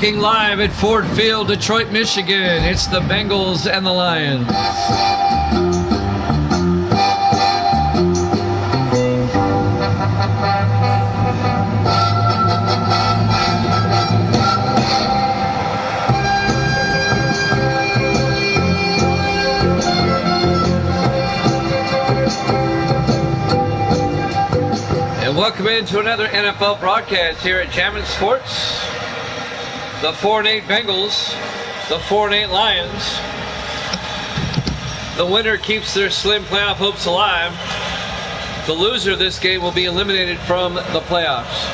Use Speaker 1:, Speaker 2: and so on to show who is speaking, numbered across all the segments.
Speaker 1: Looking live at Ford Field, Detroit, Michigan. It's the Bengals and the Lions. And welcome into another NFL broadcast here at Jammin' Sports. The 4-8 Bengals, the 4-8 Lions. The winner keeps their slim playoff hopes alive. The loser of this game will be eliminated from the playoffs.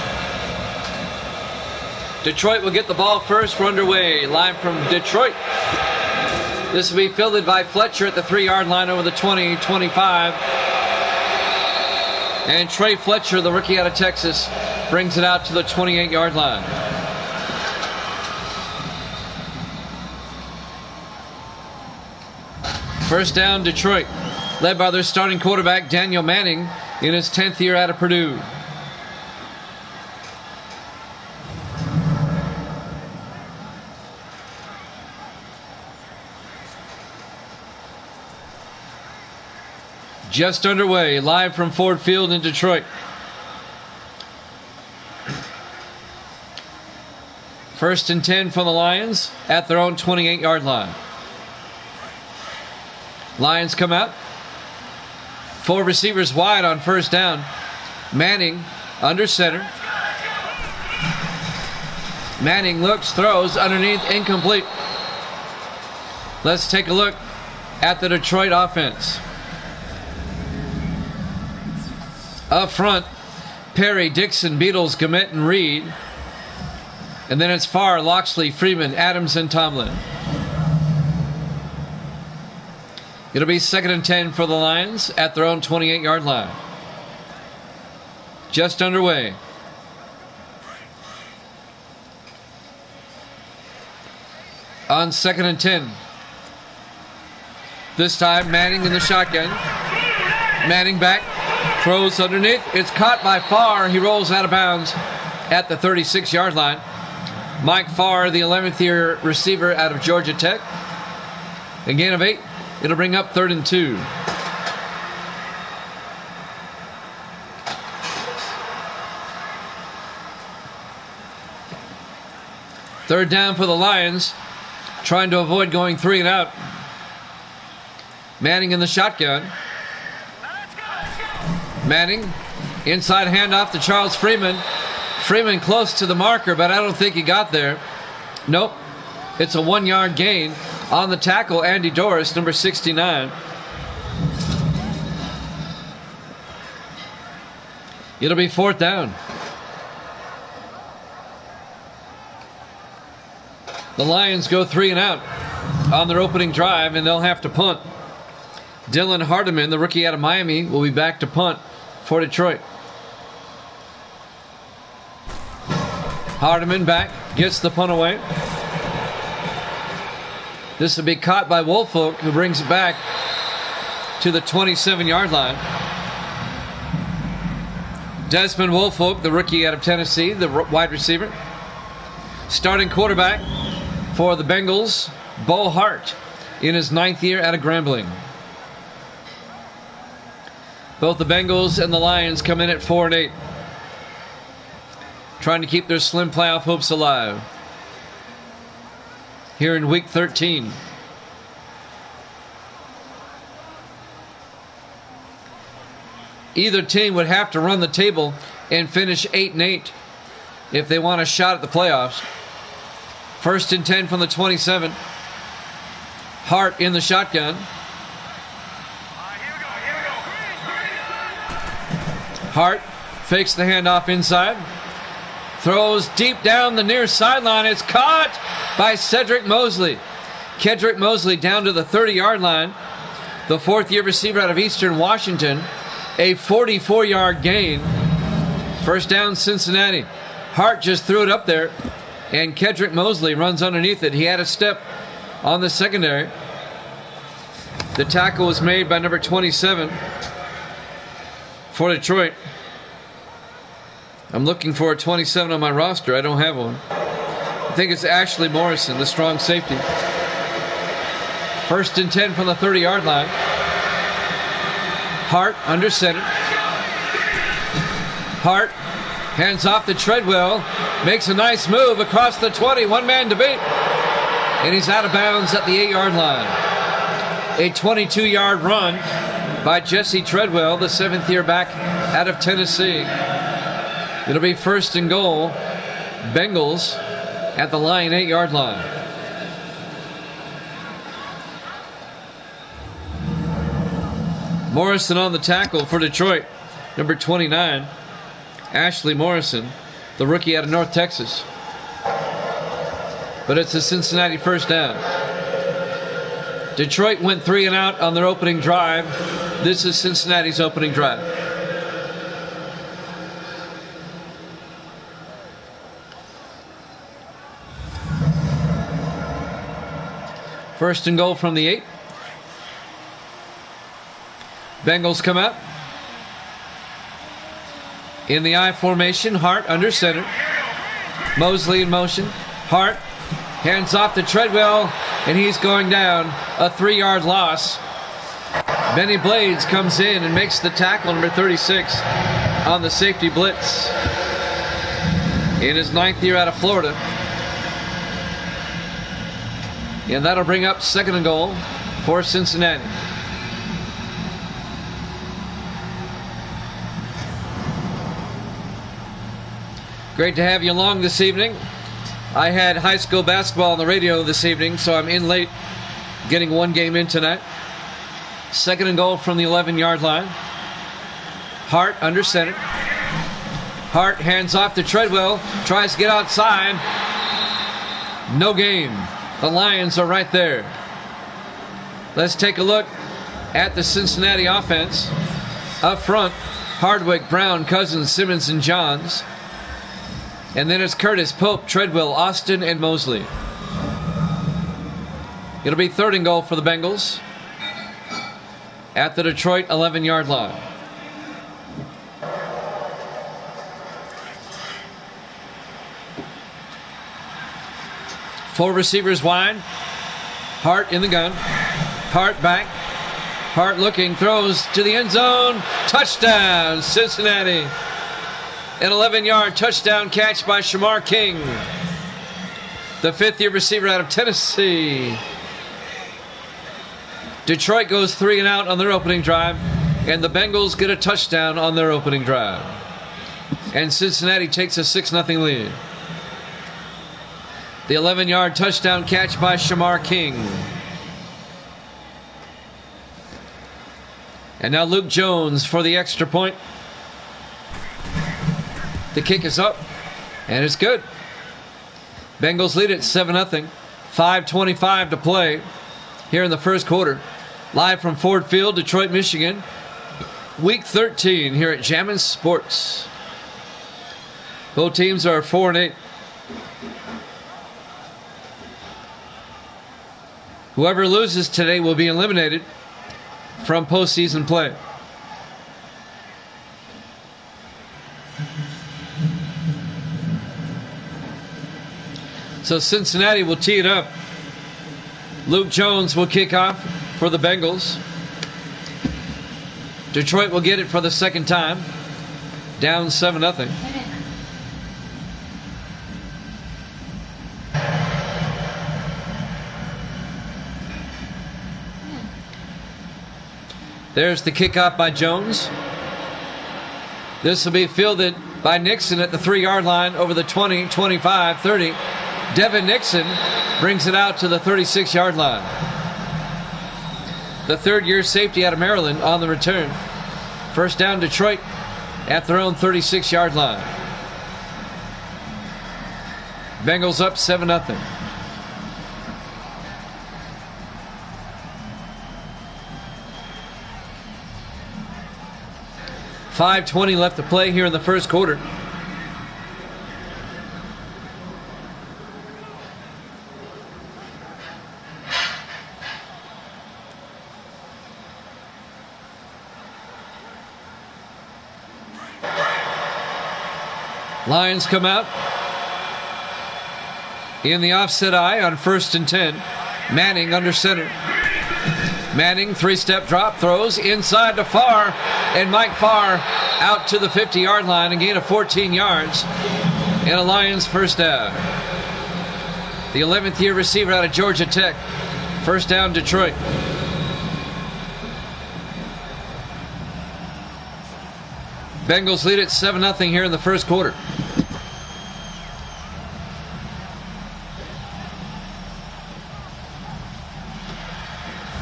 Speaker 1: Detroit will get the ball first. We're underway. Live from Detroit. This will be fielded by Fletcher at the 3-yard line over the 20-25. And Trey Fletcher, the rookie out of Texas, brings it out to the 28-yard line. First down, Detroit, led by their starting quarterback, Daniel Manning, in his 10th year out of Purdue. Just underway, live from Ford Field in Detroit. First and 10 for the Lions at their own 28-yard line. Lions come out. 4 receivers wide on first down. Manning under center. Manning looks, throws, underneath, incomplete. Let's take a look at the Detroit offense. Up front, Perry, Dixon, Beatles, Gamet, and Reed. And then it's Farr, Loxley, Freeman, Adams, and Tomlin. It'll be 2nd and 10 for the Lions at their own 28-yard line. Just underway. On 2nd and 10. This time, Manning in the shotgun. Manning back. Throws underneath. It's caught by Farr. He rolls out of bounds at the 36-yard line. Mike Farr, the 11th year receiver out of Georgia Tech. A gain of 8. It'll bring up 3rd and 2. Third down for the Lions, trying to avoid going 3 and out. Manning in the shotgun. Manning, inside handoff to Charles Freeman. Freeman close to the marker, but I don't think he got there. Nope. It's a 1-yard gain. On the tackle, Andy Doris, number 69. It'll be 4th down. The Lions go 3 and out on their opening drive, and they'll have to punt. Dylan Hardiman, the rookie out of Miami, will be back to punt for Detroit. Hardiman back, gets the punt away. This will be caught by Woolfolk, who brings it back to the 27-yard line. Desmond Woolfolk, the rookie out of Tennessee, the wide receiver. Starting quarterback for the Bengals, Bo Hart, in his 9th year out of Grambling. Both the Bengals and the Lions come in at 4-8, trying to keep their slim playoff hopes alive here in Week 13. Either team would have to run the table and finish 8-8 if they want a shot at the playoffs. First and 10 from the 27. Hart in the shotgun. Hart fakes the handoff inside. Throws deep down the near sideline. It's caught by Cedric Mosley. Kedrick Mosley down to the 30-yard line. The 4th-year receiver out of Eastern Washington. A 44-yard gain. First down, Cincinnati. Hart just threw it up there, and Kedrick Mosley runs underneath it. He had a step on the secondary. The tackle was made by number 27 for Detroit. I'm looking for a 27 on my roster. I don't have one. I think it's Ashley Morrison, the strong safety. 1st and 10 from the 30-yard line. Hart under center. Hart hands off to Treadwell. Makes a nice move across the 20. One man to beat. And he's out of bounds at the 8-yard line. A 22-yard run by Jesse Treadwell, the 7th-year back out of Tennessee. It'll be 1st and goal. Bengals at the Lion 8-yard line. Morrison on the tackle for Detroit. Number 29, Ashley Morrison, the rookie out of North Texas. But it's a Cincinnati first down. Detroit went 3 and out on their opening drive. This is Cincinnati's opening drive. First and goal from the 8. Bengals come out. In the I formation, Hart under center. Mosley in motion. Hart hands off to Treadwell, and he's going down. A 3-yard loss. Benny Blades comes in and makes the tackle, number 36, on the safety blitz. In his 9th year out of Florida. And that'll bring up 2nd and goal for Cincinnati. Great to have you along this evening. I had high school basketball on the radio this evening, so I'm in late, getting one game in tonight. 2nd and goal from the 11-yard line. Hart under center. Hart hands off to Treadwell, tries to get outside. No gain. The Lions are right there. Let's take a look at the Cincinnati offense. Up front, Hardwick, Brown, Cousins, Simmons, and Johns. And then it's Curtis, Pope, Treadwell, Austin, and Mosley. It'll be 3rd and goal for the Bengals at the Detroit 11-yard line. Four receivers wide. Hart in the gun. Hart back. Hart looking, throws to the end zone. Touchdown, Cincinnati. An 11-yard touchdown catch by Shamar King, the 5th-year receiver out of Tennessee. Detroit goes 3 and out on their opening drive, and the Bengals get a touchdown on their opening drive. And Cincinnati takes a 6-0 lead. The 11-yard touchdown catch by Shamar King. And now Luke Jones for the extra point. The kick is up, and it's good. Bengals lead it 7-0. 5:25 to play here in the first quarter. Live from Ford Field, Detroit, Michigan. Week 13 here at Jammin' Sports. Both teams are 4 and 8. Whoever loses today will be eliminated from postseason play. So Cincinnati will tee it up. Luke Jones will kick off for the Bengals. Detroit will get it for the second time. Down 7-0. There's the kickoff by Jones. This will be fielded by Nixon at the 3-yard line over the 20, 25, 30. Devin Nixon brings it out to the 36-yard line. The 3rd-year safety out of Maryland on the return. First down, Detroit at their own 36-yard line. Bengals up 7-0. $5:20 left to play here in the first quarter. Lions come out in the offset eye on 1st and 10. Manning under center. Manning, 3-step drop, throws inside to Farr, and Mike Farr out to the 50-yard line, a gain of 14 yards, and a Lions first down. The 11th year receiver out of Georgia Tech. First down, Detroit. Bengals lead at 7-0 here in the first quarter.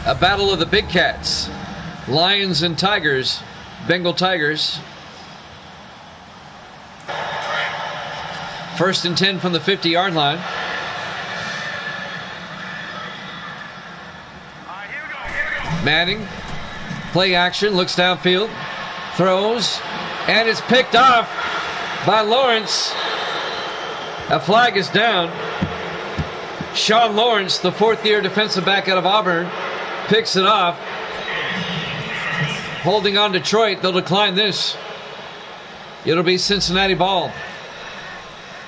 Speaker 1: A battle of the big cats. Lions and Tigers. Bengal Tigers. 1st and 10 from the 50-yard line. Manning. Play action. Looks downfield. Throws. And it's picked off by Lawrence. A flag is down. Sean Lawrence, the 4th-year defensive back out of Auburn, picks it off. Holding on Detroit. They'll decline this. It'll be Cincinnati ball.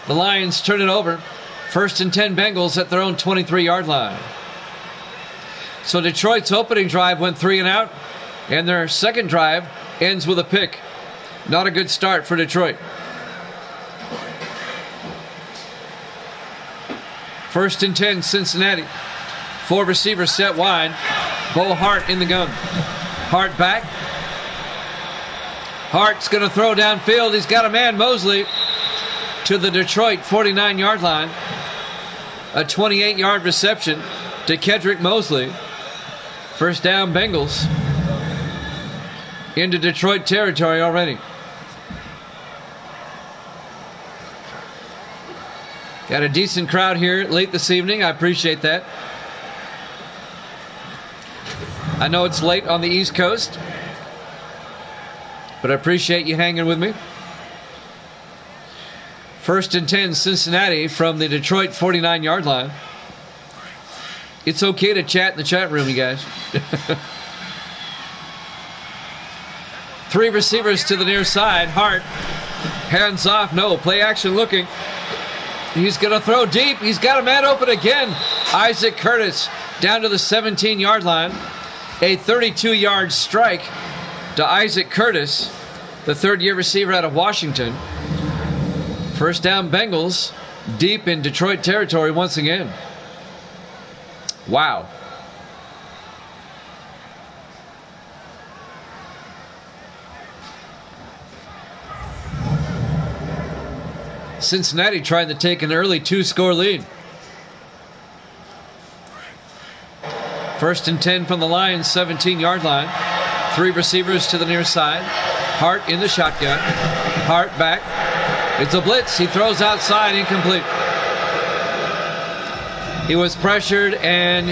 Speaker 1: The Lions turn it over. 1st and 10 Bengals at their own 23-yard line. So Detroit's opening drive went 3 and out, and their second drive ends with a pick. Not a good start for Detroit. 1st and 10 Cincinnati. 4 receivers set wide. Bo Hart in the gun. Hart back. Hart's going to throw downfield. He's got a man, Mosley, to the Detroit 49-yard line. A 28-yard reception to Kedrick Mosley. First down, Bengals. Into Detroit territory already. Got a decent crowd here late this evening. I appreciate that. I know it's late on the East Coast, but I appreciate you hanging with me. 1st and 10 Cincinnati from the Detroit 49-yard line. It's okay to chat in the chat room, you guys. 3 receivers to the near side. Hart, hands off, no. Play action looking. He's going to throw deep. He's got a man open again. Isaac Curtis down to the 17-yard line. A 32-yard strike to Isaac Curtis, the 3rd-year receiver out of Washington. First down, Bengals, deep in Detroit territory once again. Wow. Cincinnati trying to take an early 2-score lead. 1st and 10 from the Lions, 17-yard line. 3 receivers to the near side. Hart in the shotgun. Hart back. It's a blitz. He throws outside, incomplete. He was pressured, and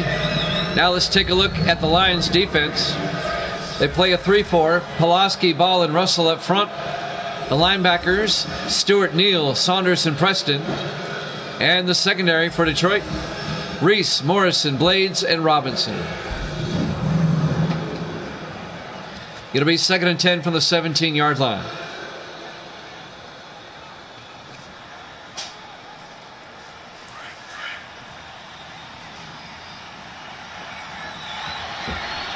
Speaker 1: now let's take a look at the Lions defense. They play a 3-4. Pulaski, Ball, and Russell up front. The linebackers, Stewart, Neal, Saunders, and Preston. And the secondary for Detroit, Reese, Morrison, Blades, and Robinson. It'll be 2nd and 10 from the 17-yard line.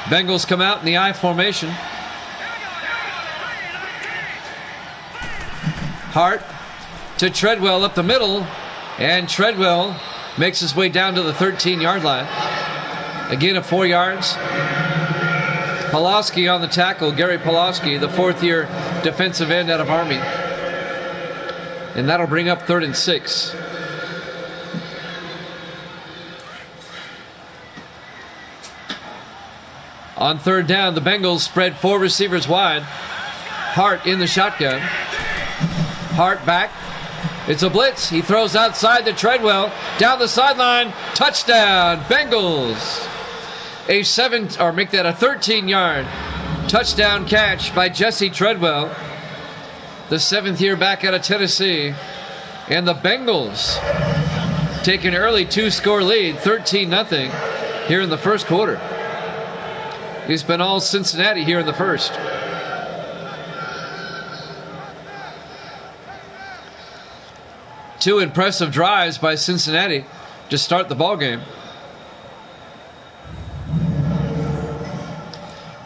Speaker 1: Bengals come out in the I formation. Hart to Treadwell up the middle, and Treadwell makes his way down to the 13-yard line. Again of 4 yards. Pulaski on the tackle. Gary Pulaski, the 4th-year defensive end out of Army. And that'll bring up 3rd and 6. On 3rd down, the Bengals spread 4 receivers wide. Hart in the shotgun. Hart back. It's a blitz. He throws outside to Treadwell. Down the sideline. Touchdown, Bengals. A 13-yard touchdown catch by Jesse Treadwell, the 7th-year back out of Tennessee. And the Bengals take an early 2-score lead, 13-0, here in the first quarter. It's been all Cincinnati here in the first. Two impressive drives by Cincinnati. to start the ball game.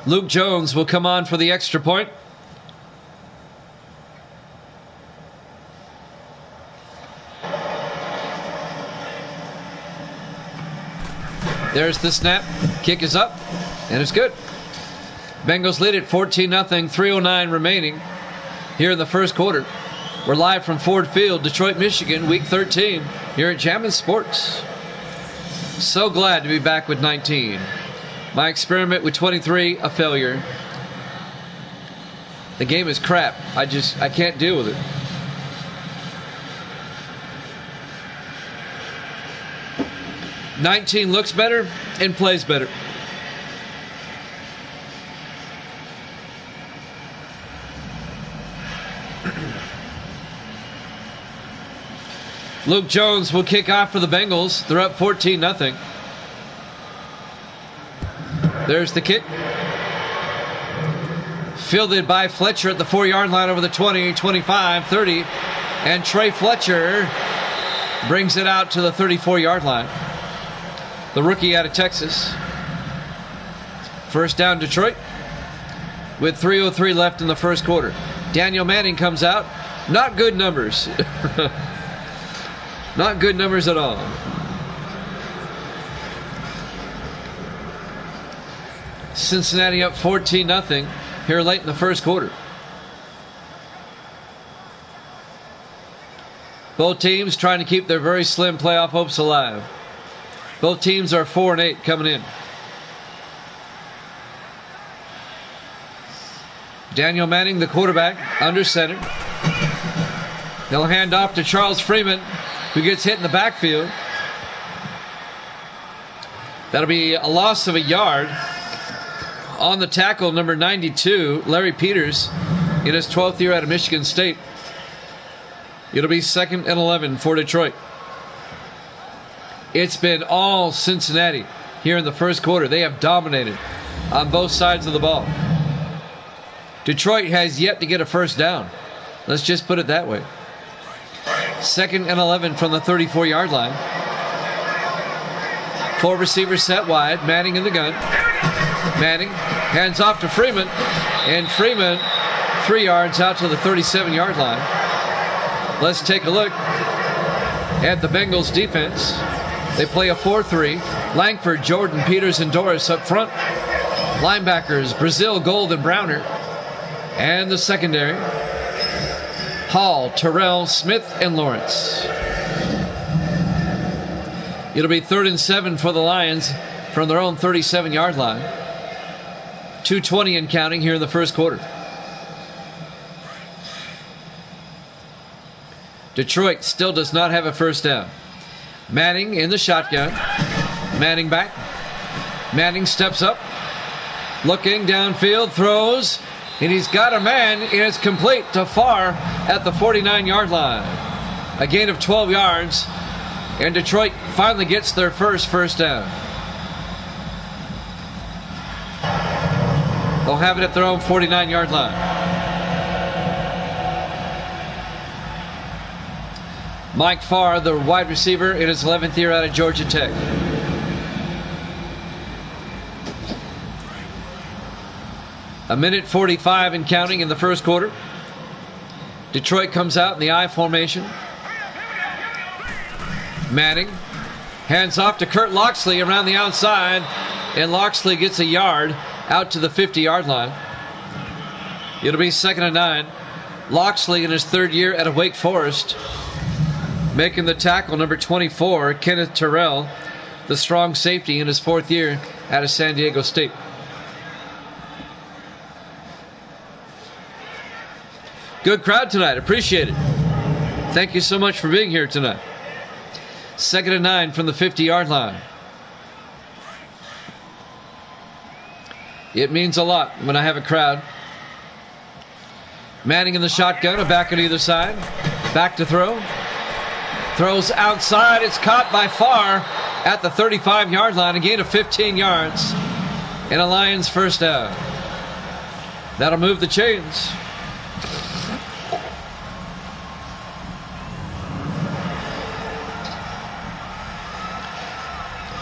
Speaker 1: Luke Jones will come on for the extra point. There's the snap. Kick is up, and it's good. Bengals lead it 14-0, 3:09 remaining here in the first quarter. We're live from Ford Field, Detroit, Michigan, Week 13 here at Jammin' Sports. So glad to be back with 19. My experiment with 23, a failure. The game is crap. I can't deal with it. '19 looks better and plays better. Luke Jones will kick off for the Bengals. They're up 14-0. There's the kick. Fielded by Fletcher at the 4-yard line over the 20, 25, 30. And Trey Fletcher brings it out to the 34-yard line. The rookie out of Texas. First down, Detroit, with 3:03 left in the first quarter. Daniel Manning comes out. Not good numbers. Not good numbers at all. Cincinnati up 14-0 here late in the first quarter. Both teams trying to keep their very slim playoff hopes alive. Both teams are 4-8 coming in. Daniel Manning, the quarterback, under center. They'll hand off to Charles Freeman, who gets hit in the backfield. That'll be a loss of a yard. On the tackle, number 92, Larry Peters, in his 12th year out of Michigan State. It'll be 2nd and 11 for Detroit. It's been all Cincinnati here in the first quarter. They have dominated on both sides of the ball. Detroit has yet to get a first down. Let's just put it that way. 2nd and 11 from the 34-yard line. 4 receivers set wide. Manning in the gun. Manning hands off to Freeman. And Freeman 3 yards out to the 37-yard line. Let's take a look at the Bengals defense. They play a 4-3. Langford, Jordan, Peters, and Doris up front. Linebackers, Brazil, Gold, and Browner. And the secondary, Hall, Terrell, Smith, and Lawrence. It'll be 3rd and 7 for the Lions from their own 37-yard line. 2:20 and counting here in the first quarter. Detroit still does not have a first down. Manning in the shotgun. Manning back. Manning steps up. Looking downfield, throws. And he's got a man, and it's complete to Farr at the 49-yard line. A gain of 12 yards, and Detroit finally gets their first down. They'll have it at their own 49-yard line. Mike Farr, the wide receiver, in his 11th year out of Georgia Tech. A minute 45 and counting in the first quarter. Detroit comes out in the I formation. Manning hands off to Kurt Loxley around the outside, and Loxley gets a yard out to the 50-yard line. It'll be 2nd and 9. Loxley in his 3rd year at Wake Forest. Making the tackle, number 24, Kenneth Terrell, the strong safety in his 4th year out of San Diego State. Good crowd tonight. Appreciate it. Thank you so much for being here tonight. 2nd and 9 from the 50-yard line. It means a lot when I have a crowd. Manning in the shotgun, a back on either side. Back to throw. Throws outside. It's caught by Farr at the 35-yard line. A gain of 15 yards. And a Lions first down. That'll move the chains.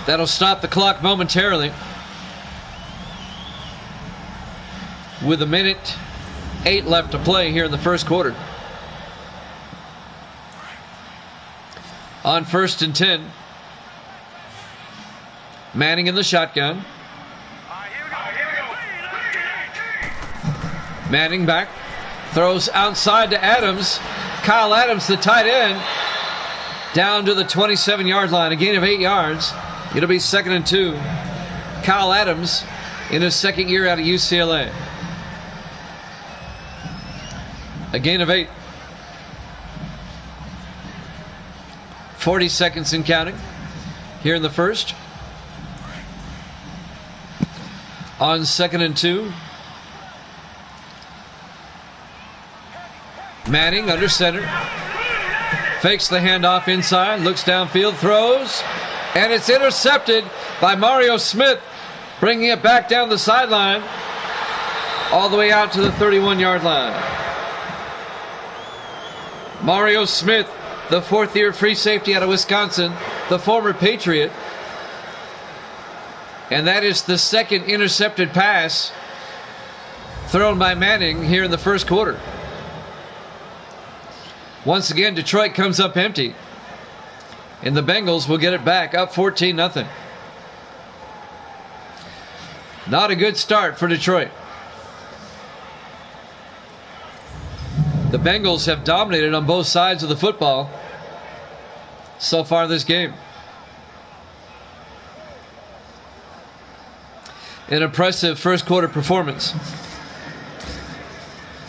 Speaker 1: That'll stop the clock momentarily. With 1:08 left to play here in the first quarter. On 1st and 10. Manning in the shotgun. Manning back. Throws outside to Adams. Kyle Adams, the tight end, down to the 27-yard line. A gain of 8 yards. It'll be 2nd and 2. Kyle Adams in his second year out of UCLA. A gain of 8. 40 seconds and counting here in the first. On 2nd and 2. Manning under center. Fakes the handoff inside. Looks downfield. Throws. And it's intercepted by Mario Smith. Bringing it back down the sideline. All the way out to the 31-yard line. Mario Smith, the fourth-year free safety out of Wisconsin, the former Patriot. And that is the second intercepted pass thrown by Manning here in the first quarter. Once again, Detroit comes up empty. And the Bengals will get it back, up 14-0. Not a good start for Detroit. The Bengals have dominated on both sides of the football so far this game. An impressive first quarter performance.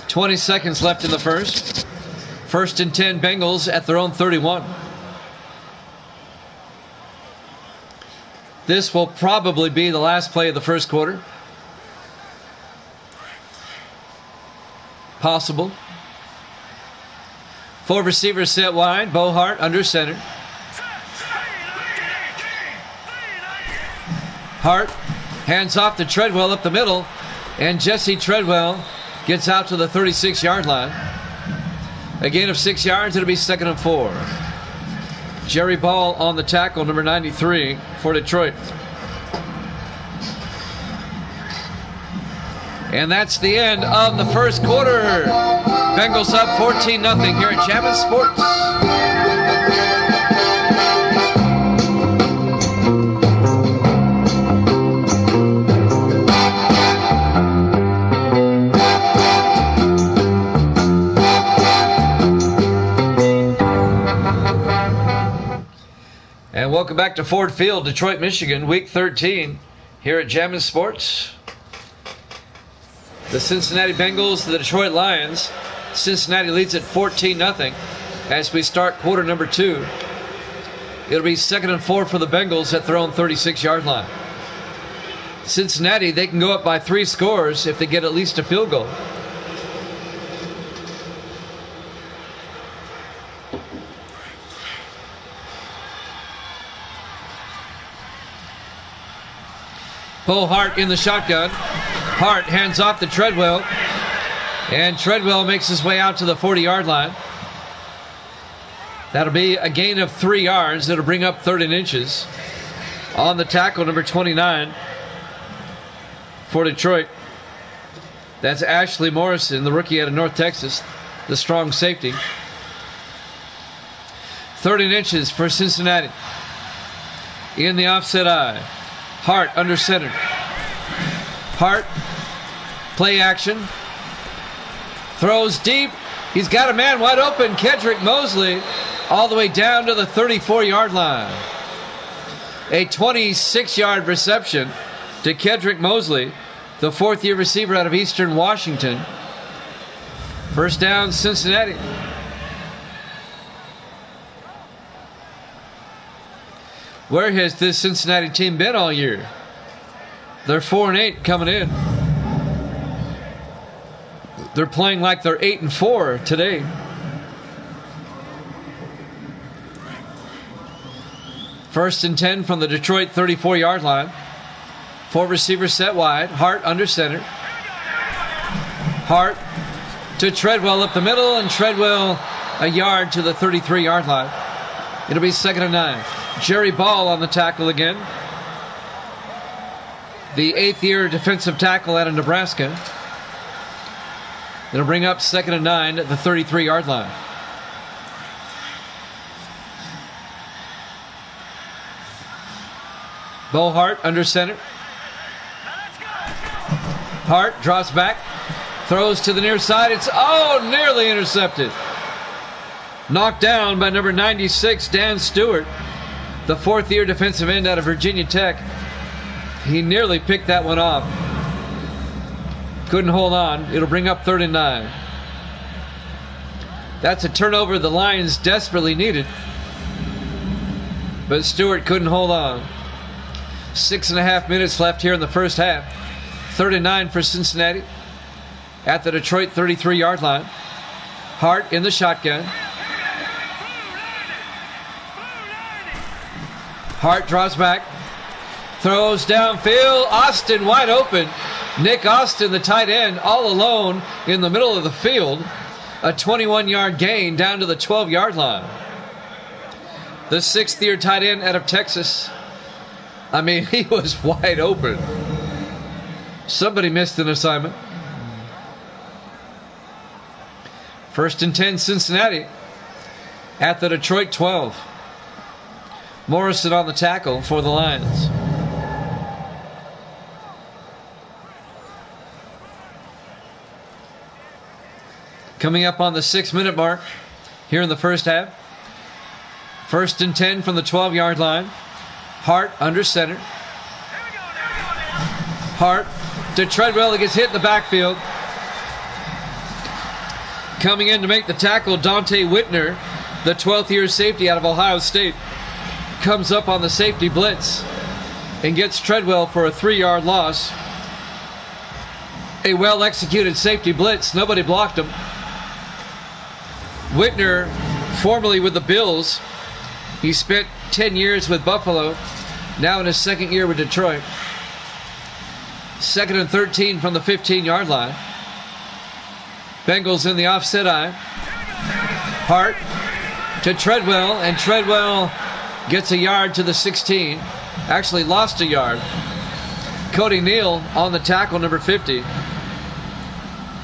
Speaker 1: 20 seconds left in the first. 1st and 10 Bengals at their own 31. This will probably be the last play of the first quarter. Possible. 4 receivers set wide. Bohart under center. Hart hands off to Treadwell up the middle. And Jesse Treadwell gets out to the 36-yard line. A gain of 6 yards. It'll be 2nd and 4. Jerry Ball on the tackle, number 93 for Detroit. And that's the end of the first quarter. Bengals up 14-0 here at Jammin' Sports. And welcome back to Ford Field, Detroit, Michigan, Week 13 here at Jammin' Sports. The Cincinnati Bengals, the Detroit Lions. Cincinnati leads at 14-0 as we start quarter number 2. It'll be 2nd and 4 for the Bengals at their own 36-yard line. Cincinnati, they can go up by 3 scores if they get at least a field goal. Bo Hart in the shotgun. Hart hands off to Treadwell. And Treadwell makes his way out to the 40-yard line. That'll be a gain of 3 yards. That'll bring up 3rd and inches. On the tackle, number 29 for Detroit. That's Ashley Morrison, the rookie out of North Texas, the strong safety. 3rd and inches for Cincinnati. In the offset eye. Hart under center. Hart, play action. Throws deep. He's got a man wide open. Kedrick Mosley all the way down to the 34-yard line. A 26-yard reception to Kedrick Mosley, the 4th-year receiver out of Eastern Washington. First down, Cincinnati. Where has this Cincinnati team been all year? They're 4-8 coming in. They're playing like they're 8-4 today. First and 10 from the Detroit 34-yard line. 4 receivers set wide. Hart under center. Hart to Treadwell up the middle, and Treadwell a yard to the 33-yard line. It'll be 2nd and 9. Jerry Ball on the tackle again. the 8th-year defensive tackle out of Nebraska. It'll bring up 2nd and 9 at the 33-yard line. Bo Hart under center. Hart drops back, throws to the near side. It's nearly intercepted. Knocked down by number 96, Dan Stewart, the 4th-year defensive end out of Virginia Tech. He nearly picked that one off. Couldn't hold on. It'll bring up 3rd and 9. That's a turnover the Lions desperately needed, but Stewart couldn't hold on. 6.5 minutes left here in the first half. 3rd and 9 for Cincinnati at the Detroit 33-yard line. Hart in the shotgun. Hart drops back, throws downfield. Austin wide open. Nick Austin, the tight end, all alone in the middle of the field. A 21-yard gain down to the 12-yard line. The 6th-year tight end out of Texas. I mean, he was wide open. Somebody missed an assignment. 1st and 10, Cincinnati at the Detroit 12. Morrison on the tackle for the Lions. Coming up on the 6-minute mark here in the first half. 1st and 10 from the 12-yard line. Hart under center. Hart to Treadwell. He gets hit in the backfield. Coming in to make the tackle, Dante Whitner, the 12th-year safety out of Ohio State, comes up on the safety blitz and gets Treadwell for a 3-yard loss. A well-executed safety blitz. Nobody blocked him. Whitner, formerly with the Bills, he spent 10 years with Buffalo, now in his 2nd year with Detroit. 2nd and 13 from the 15-yard line. Bengals in the offset eye. Hart to Treadwell, and Treadwell gets a yard to the 16. Actually lost a yard. Cody Neal on the tackle, number 50.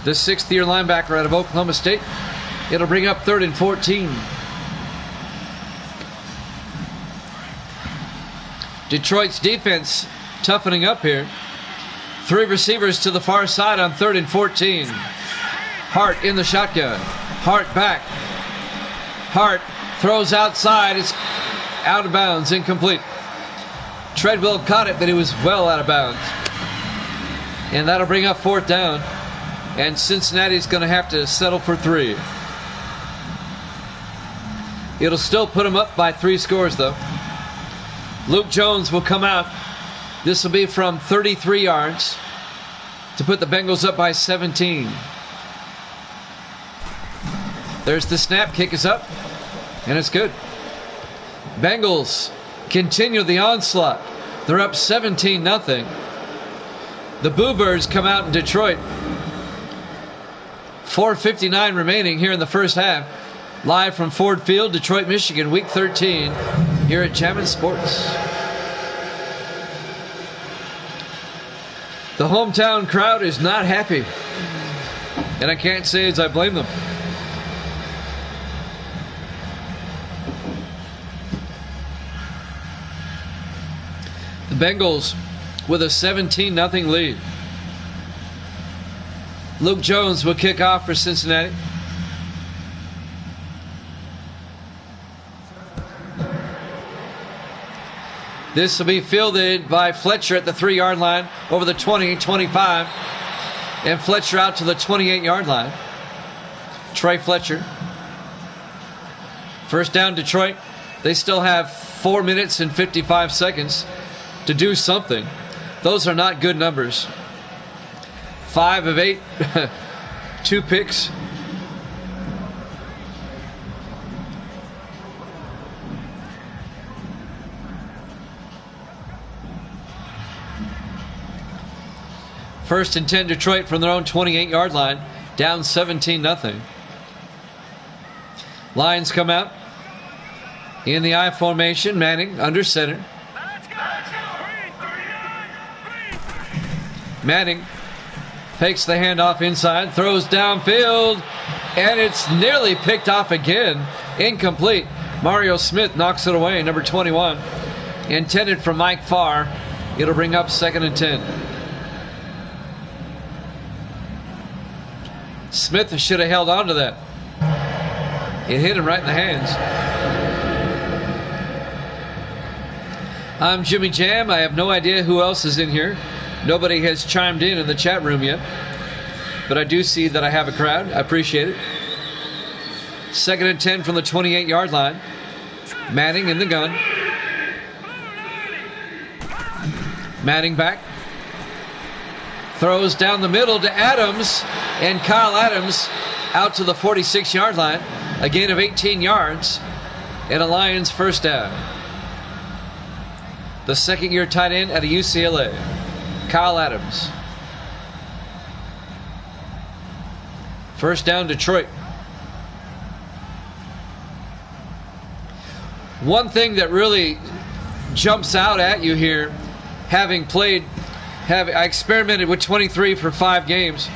Speaker 1: The 6th-year linebacker out of Oklahoma State. It'll bring up 3rd and 14. Detroit's defense toughening up here. 3 receivers to the far side on 3rd and 14. Hart in the shotgun. Hart back. Hart throws outside. It's out of bounds, incomplete. Treadwell caught it, but it was well out of bounds. And that'll bring up 4th down. And Cincinnati's going to have to settle for 3. It'll still put them up by 3 scores, though. Luke Jones will come out. This will be from 33 yards to put the Bengals up by 17. There's the snap. Kick is up, and it's good. Bengals continue the onslaught. They're up 17-0. The Boo Birds come out in Detroit. 4:59 remaining here in the first half. Live from Ford Field, Detroit, Michigan, Week 13, here at Jammin' Sports. The hometown crowd is not happy, and I can't say as I blame them. The Bengals with a 17-0 lead. Luke Jones will kick off for Cincinnati. This will be fielded by Fletcher at the 3-yard line over the 20, 25. And Fletcher out to the 28-yard line. Trey Fletcher. First down, Detroit. They still have 4 minutes and 55 seconds to do something. Those are not good numbers. 5 of 8. 2 picks. First and 10, Detroit from their own 28-yard line. Down 17-0. Lions come out in the I formation. Manning under center. Manning fakes the handoff inside, throws downfield, and it's nearly picked off again. Incomplete. Mario Smith knocks it away, number 21. Intended for Mike Farr. It'll bring up 2nd and 10. Smith should have held on to that. It hit him right in the hands. I'm Jimmy Jam. I have no idea who else is in here. Nobody has chimed in the chat room yet. But I do see that I have a crowd. I appreciate it. 2nd and 10 from the 28-yard line. Manning in the gun. Manning back. Throws down the middle to Adams. And Kyle Adams out to the 46-yard line. A gain of 18 yards. And a Lions first down. The second-year tight end at UCLA. Kyle Adams. First down, Detroit. One thing that really jumps out at you here, I experimented with 23 for 5 games,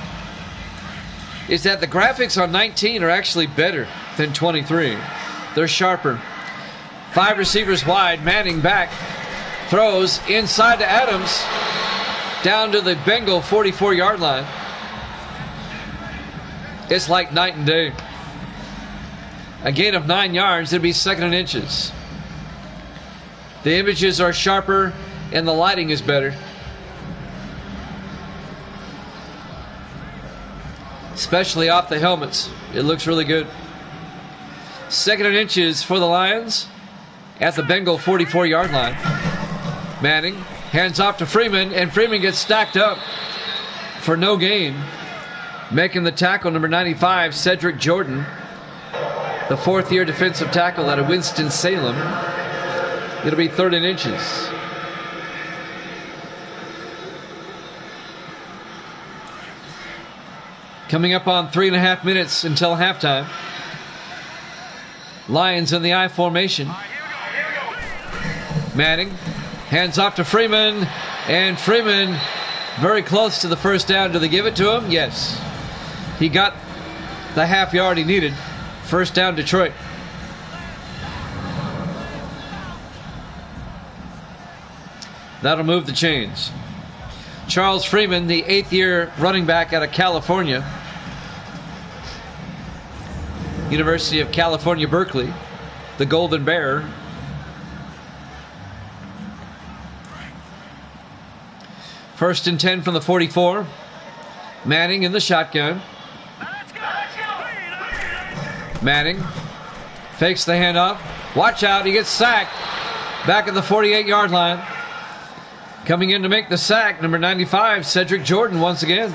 Speaker 1: is that the graphics on 19 are actually better than 23. They're sharper. 5 receivers wide, Manning back, throws inside to Adams, down to the Bengal 44-yard line. It's like night and day. A gain of 9 yards. It'd be 2nd and inches. The images are sharper and the lighting is better. Especially off the helmets. It looks really good. 2nd and inches for the Lions at the Bengal 44-yard line. Manning hands off to Freeman, and Freeman gets stacked up for no gain. Making the tackle, number 95, Cedric Jordan, the 4th-year defensive tackle out of Winston-Salem. It'll be 3rd and inches. Coming up on 3.5 minutes until halftime. Lions in the I formation. Manning hands off to Freeman, and Freeman very close to the first down. Do they give it to him? Yes. He got the half yard he needed. First down, Detroit. That'll move the chains. Charles Freeman, the 8th-year running back out of California. University of California, Berkeley. The Golden Bear. First and 10 from the 44. Manning in the shotgun. Manning fakes the handoff. Watch out, he gets sacked. Back at the 48-yard line. Coming in to make the sack, number 95, Cedric Jordan once again.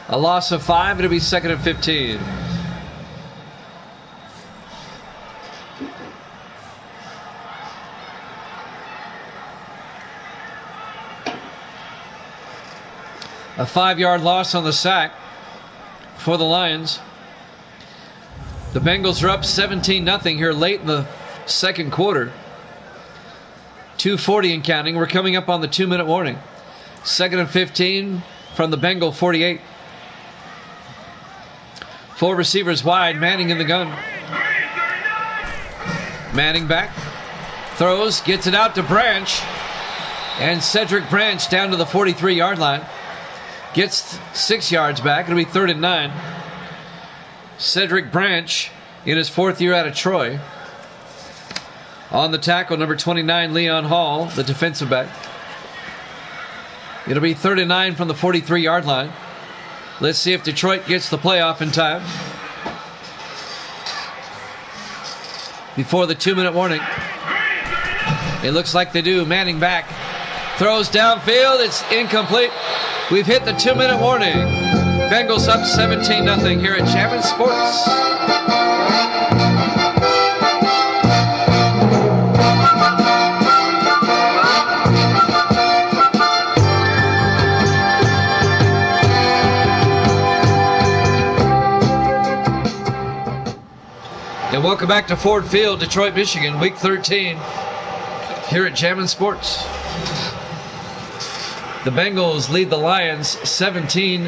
Speaker 1: A loss of 5. It'll be 2nd and 15. A 5-yard loss on the sack for the Lions. The Bengals are up 17-0 here late in the second quarter. 2:40 and counting. We're coming up on the 2-minute warning. 2nd and 15 from the Bengal 48. 4 receivers wide. Manning in the gun. Manning back. Throws. Gets it out to Branch. And Cedric Branch down to the 43-yard line. Gets 6 yards back. It'll be 3rd and 9. Cedric Branch in his 4th year out of Troy. On the tackle, number 29, Leon Hall, the defensive back. It'll be 3rd and 9 from the 43-yard line. Let's see if Detroit gets the playoff in time. Before the 2-minute warning. It looks like they do. Manning back. Throws downfield. It's incomplete. We've hit the 2-minute warning. Bengals up 17-0 here at Jammin' Sports. And welcome back to Ford Field, Detroit, Michigan, Week 13 here at Jammin' Sports. The Bengals lead the Lions 17-0.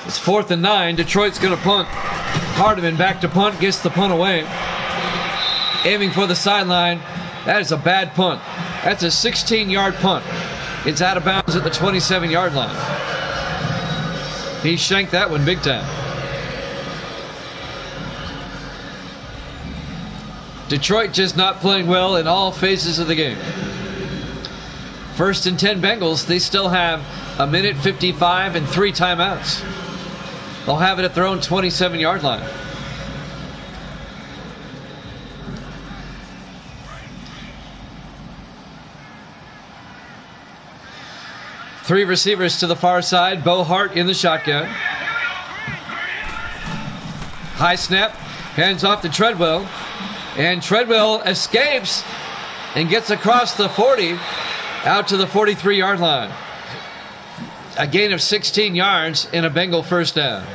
Speaker 1: It's 4th and 9. Detroit's going to punt. Hardiman back to punt, gets the punt away. Aiming for the sideline. That is a bad punt. That's a 16-yard punt. It's out of bounds at the 27-yard line. He shanked that one big time. Detroit just not playing well in all phases of the game. 1st and 10 Bengals. They still have a minute 55 and 3 timeouts. They'll have it at their own 27-yard line. Three receivers to the far side. Bo Hart in the shotgun. High snap. Hands off to Treadwell. And Treadwell escapes and gets across the 40 out to the 43-yard line. A gain of 16 yards in a Bengal first down.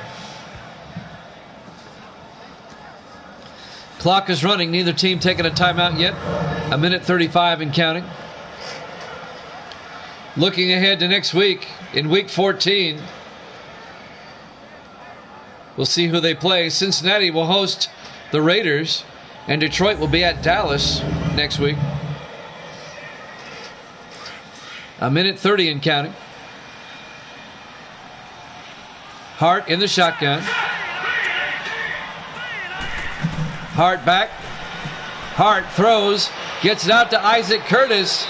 Speaker 1: Clock is running. Neither team taking a timeout yet. A minute 35 and counting. Looking ahead to next week, in week 14, we'll see who they play. Cincinnati will host the Raiders, and Detroit will be at Dallas next week. A minute 30 and counting. Hart in the shotgun. Hart back. Hart throws, gets it out to Isaac Curtis,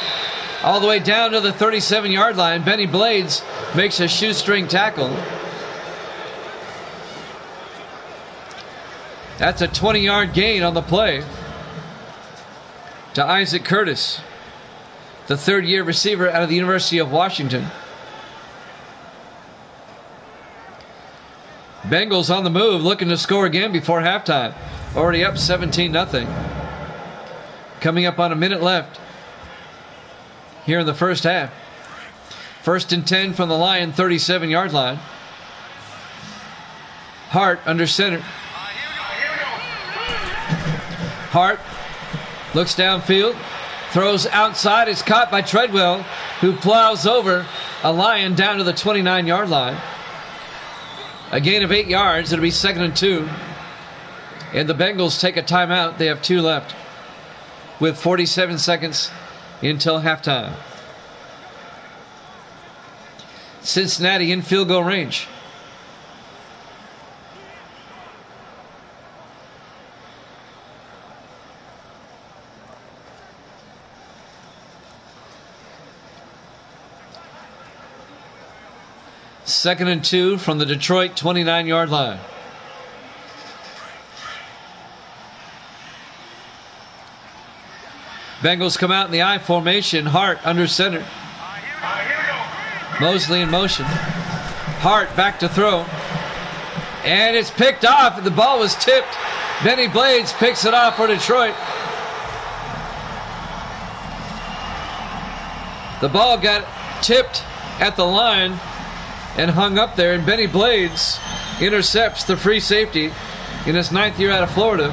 Speaker 1: all the way down to the 37-yard line. Benny Blades makes a shoestring tackle. That's a 20-yard gain on the play to Isaac Curtis, the third-year receiver out of the University of Washington. Bengals on the move, looking to score again before halftime. Already up 17-0. Coming up on a minute left here in the first half. 1st and 10 from the Lion 37-yard line. Hart under center. Hart looks downfield, throws outside. It's caught by Treadwell, who plows over a Lion down to the 29-yard line. A gain of 8 yards. It'll be 2nd and 2. And the Bengals take a timeout. They have 2 left with 47 seconds until halftime. Cincinnati in field goal range. Second and 2 from the Detroit 29-yard line. Bengals come out in the I formation. Hart under center. Mosley in motion. Hart back to throw. And it's picked off. The ball was tipped. Benny Blades picks it off for Detroit. The ball got tipped at the line and hung up there, and Benny Blades intercepts the free safety in his 9th year out of Florida.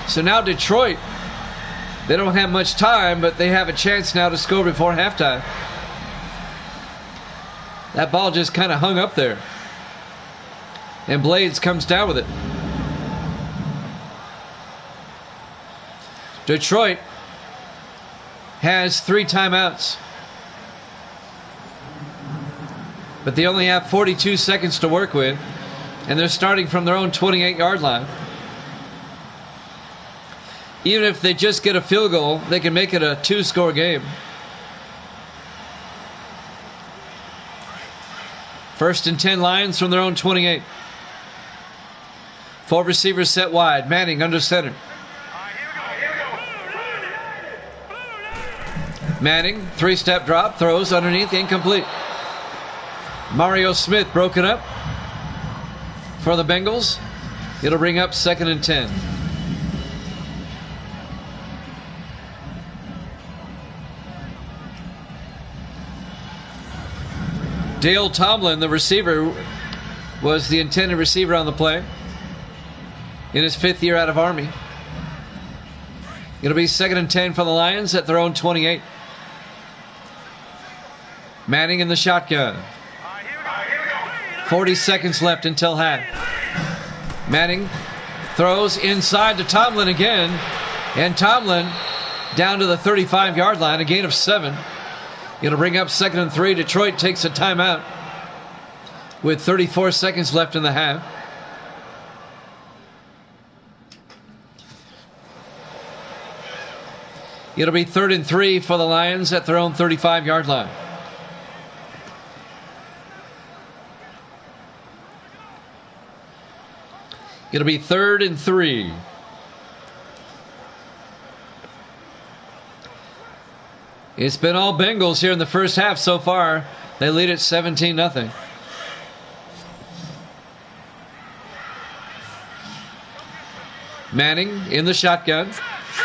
Speaker 1: So now Detroit, they don't have much time, but they have a chance now to score before halftime. That ball just kind of hung up there, and Blades comes down with it. Detroit has 3 timeouts, but they only have 42 seconds to work with, and they're starting from their own 28-yard line. Even if they just get a field goal, they can make it a 2-score game. 1st and 10 Lions from their own 28. 4 receivers set wide. Manning under center. Manning, 3-step drop, throws underneath, incomplete. Mario Smith broken up for the Bengals. It'll bring up 2nd and 10. Dale Tomlin, the receiver, was the intended receiver on the play in his 5th year out of Army. It'll be 2nd and 10 for the Lions at their own 28. Manning in the shotgun. 40 seconds left until half. Manning throws inside to Tomlin again. And Tomlin down to the 35-yard line, a gain of 7. Going to bring up 2nd and 3. Detroit takes a timeout with 34 seconds left in the half. It'll be 3rd and 3 for the Lions at their own 35-yard line. It'll be 3rd and 3. It's been all Bengals here in the first half so far. They lead at 17-0. Manning in the shotgun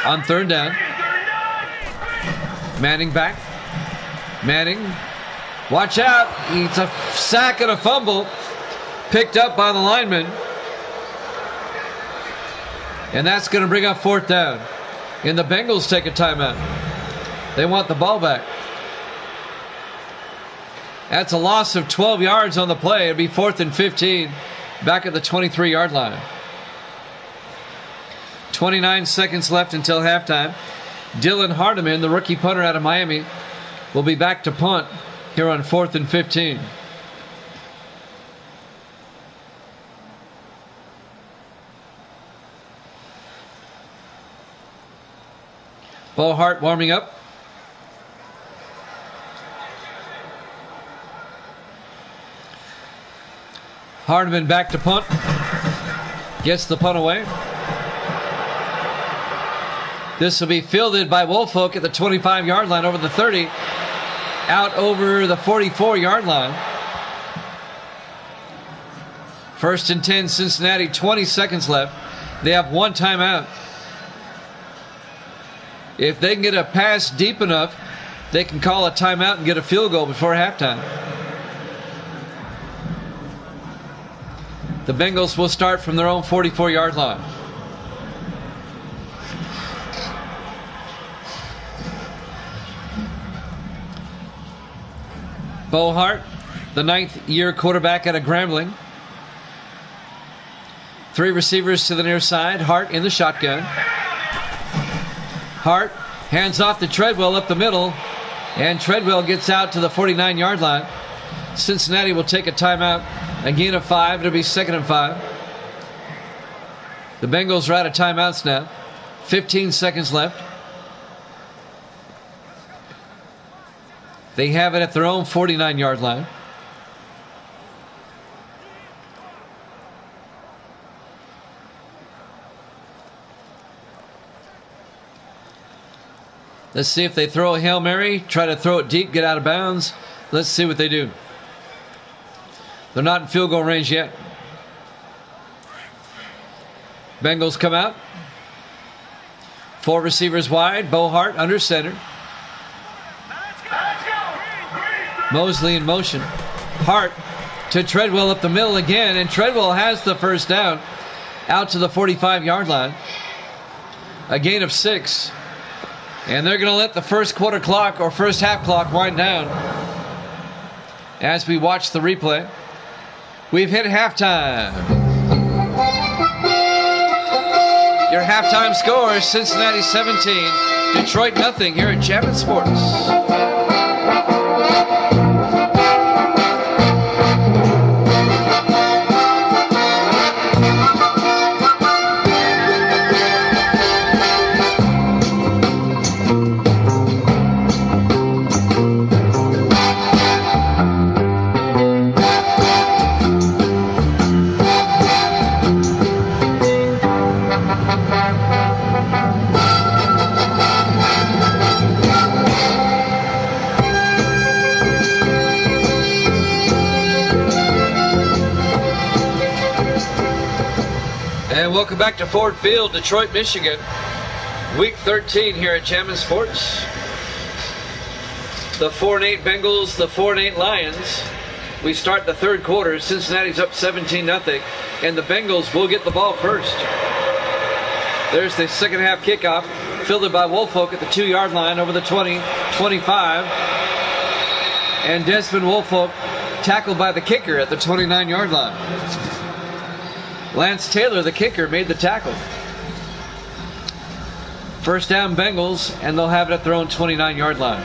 Speaker 1: on 3rd down. Manning back. Manning, watch out. It's a sack and a fumble. Picked up by the lineman. And that's going to bring up 4th down. And the Bengals take a timeout. They want the ball back. That's a loss of 12 yards on the play. It'll be 4th and 15 back at the 23-yard line. 29 seconds left until halftime. Dylan Hardiman, the rookie punter out of Miami, will be back to punt here on 4th and 15. Bo Hart warming up. Hardiman back to punt. Gets the punt away. This will be fielded by Woolfolk at the 25-yard line over the 30. Out over the 44-yard line. 1st and 10, Cincinnati, 20 seconds left. They have 1 timeout. If they can get a pass deep enough, they can call a timeout and get a field goal before halftime. The Bengals will start from their own 44-yard line. Bo Hart, the 9th-year quarterback out of Grambling. 3 receivers to the near side. Hart in the shotgun. Hart hands off to Treadwell up the middle. And Treadwell gets out to the 49-yard line. Cincinnati will take a timeout. A gain of 5. It'll be 2nd and 5. The Bengals are out of timeouts now. 15 seconds left. They have it at their own 49-yard line. Let's see if they throw a Hail Mary, try to throw it deep, get out of bounds. Let's see what they do. They're not in field goal range yet. Bengals come out. 4 receivers wide. Bo Hart under center. Mosley in motion. Hart to Treadwell up the middle again, and Treadwell has the 1st down out to the 45-yard line. A gain of 6. And they're going to let the first quarter clock or first half clock wind down as we watch the replay. We've hit halftime. Your halftime score is Cincinnati 17, Detroit nothing here at Chapman Sports. Welcome back to Ford Field, Detroit, Michigan. Week 13 here at Chapman Sports. The 4-8 Bengals, the 4-8 Lions. We start the 3rd quarter. Cincinnati's up 17-0, and the Bengals will get the ball first. There's the second half kickoff, fielded by Woolfolk at the 2-yard line over the 20, 25. And Desmond Woolfolk tackled by the kicker at the 29-yard line. Lance Taylor, the kicker, made the tackle. First down Bengals, and they'll have it at their own 29-yard line.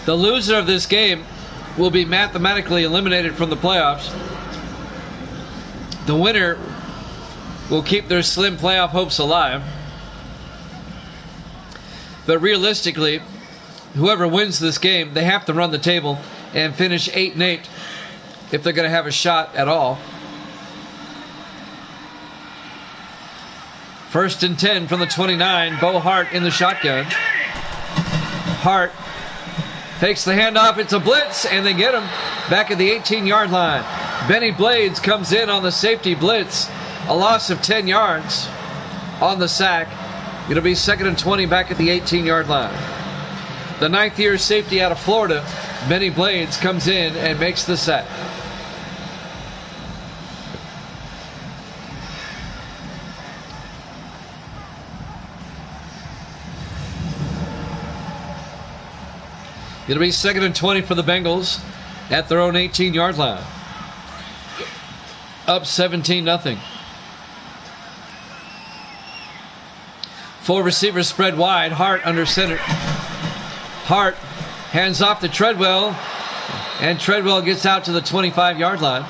Speaker 1: The loser of this game will be mathematically eliminated from the playoffs. The winner will keep their slim playoff hopes alive. But realistically, whoever wins this game, they have to run the table and finish 8-8 if they're going to have a shot at all. First and 10 from the 29. Bo Hart in the shotgun. Hart takes the handoff. It's a blitz, and they get him back at the 18-yard line. Benny Blades comes in on the safety blitz. A loss of 10 yards on the sack. It'll be 2nd and 20 back at the 18-yard line. The 9th-year safety out of Florida, Benny Blades, comes in and makes the sack. It'll be 2nd and 20 for the Bengals at their own 18-yard line. Up 17-0. 4 receivers spread wide. Hart under center. Hart hands off to Treadwell, and Treadwell gets out to the 25-yard line.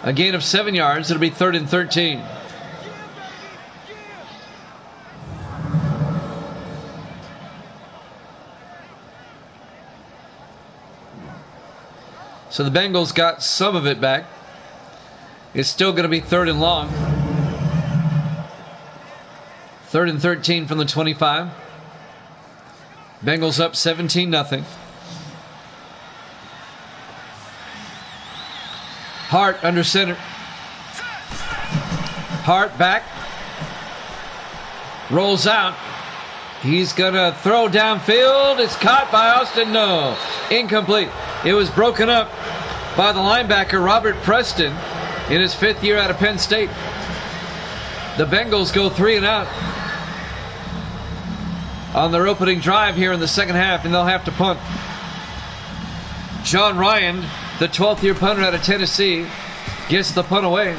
Speaker 1: A gain of 7 yards. It'll be 3rd and 13. So the Bengals got some of it back. It's still going to be 3rd and long. 3rd and 13 from the 25. Bengals up 17-0. Hart under center. Hart back. Rolls out. He's going to throw downfield. It's caught by Austin. No. Incomplete. It was broken up by the linebacker, Robert Preston, in his 5th year out of Penn State. The Bengals go 3 and out on their opening drive here in the second half, and they'll have to punt. John Ryan, the 12th-year punter out of Tennessee, gets the punt away.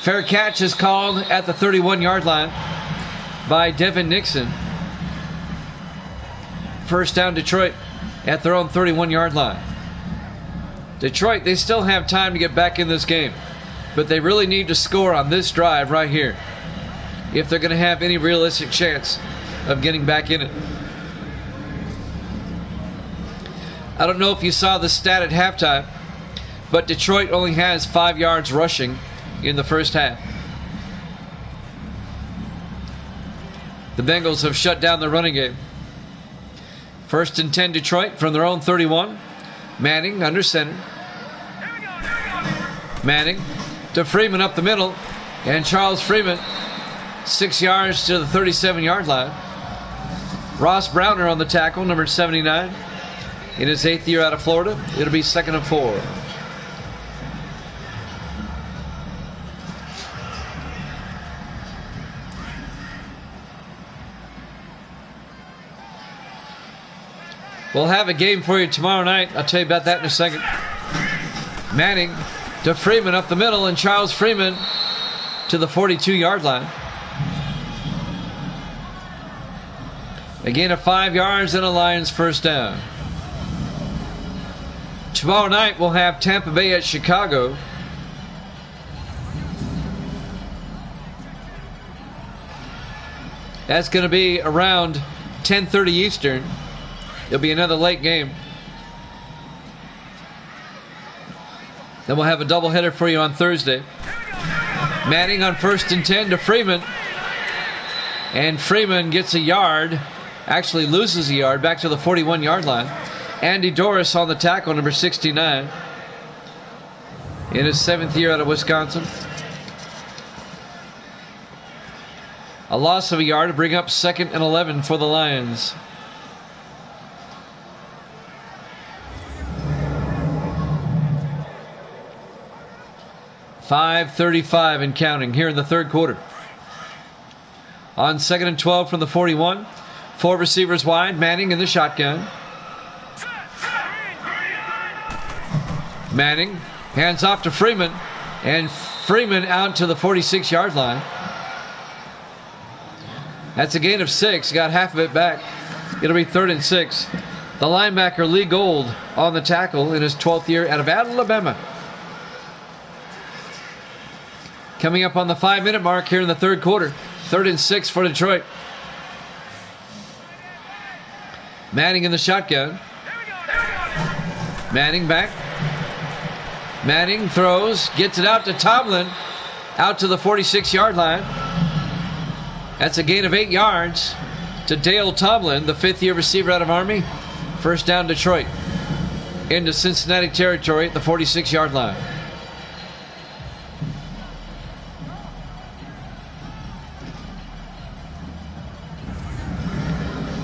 Speaker 1: Fair catch is called at the 31-yard line by Devin Nixon. First down Detroit at their own 31-yard line. Detroit, they still have time to get back in this game, but they really need to score on this drive right here if they're going to have any realistic chance of getting back in it. I don't know if you saw the stat at halftime, but Detroit only has 5 yards rushing in the first half. The Bengals have shut down the running game. First and 10 Detroit from their own 31. Manning under center. Manning to Freeman up the middle. And Charles Freeman 6 yards to the 37-yard line. Ross Browner on the tackle, number 79. In his 8th year out of Florida. It'll be 2nd and 4. We'll have a game for you tomorrow night. I'll tell you about that in a second. Manning to Freeman up the middle, and Charles Freeman to the 42-yard line. A gain of 5 yards and a Lions first down. Tomorrow night we'll have Tampa Bay at Chicago. That's going to be around 10:30 Eastern. It'll be another late game. Then we'll have a doubleheader for you on Thursday. Manning on 1st and 10 to Freeman. And Freeman gets a yard. Actually loses a yard back to the 41-yard line. Andy Doris on the tackle, number 69. In his 7th year out of Wisconsin. A loss of a yard to bring up 2nd and 11 for the Lions. 5:35 and counting here in the third quarter. On 2nd and 12 from the 41. 4 receivers wide. Manning in the shotgun. Manning hands off to Freeman. And Freeman out to the 46-yard line. That's a gain of 6. Got half of it back. It'll be 3rd and 6. The linebacker Lee Gold on the tackle in his 12th year out of Alabama. Coming up on the 5-minute mark here in the third quarter. 3rd and 6 for Detroit. Manning in the shotgun. Manning back. Manning throws, gets it out to Tomlin, out to the 46-yard line. That's a gain of 8 yards to Dale Tomlin, the 5th-year receiver out of Army. First down Detroit into Cincinnati territory at the 46-yard line.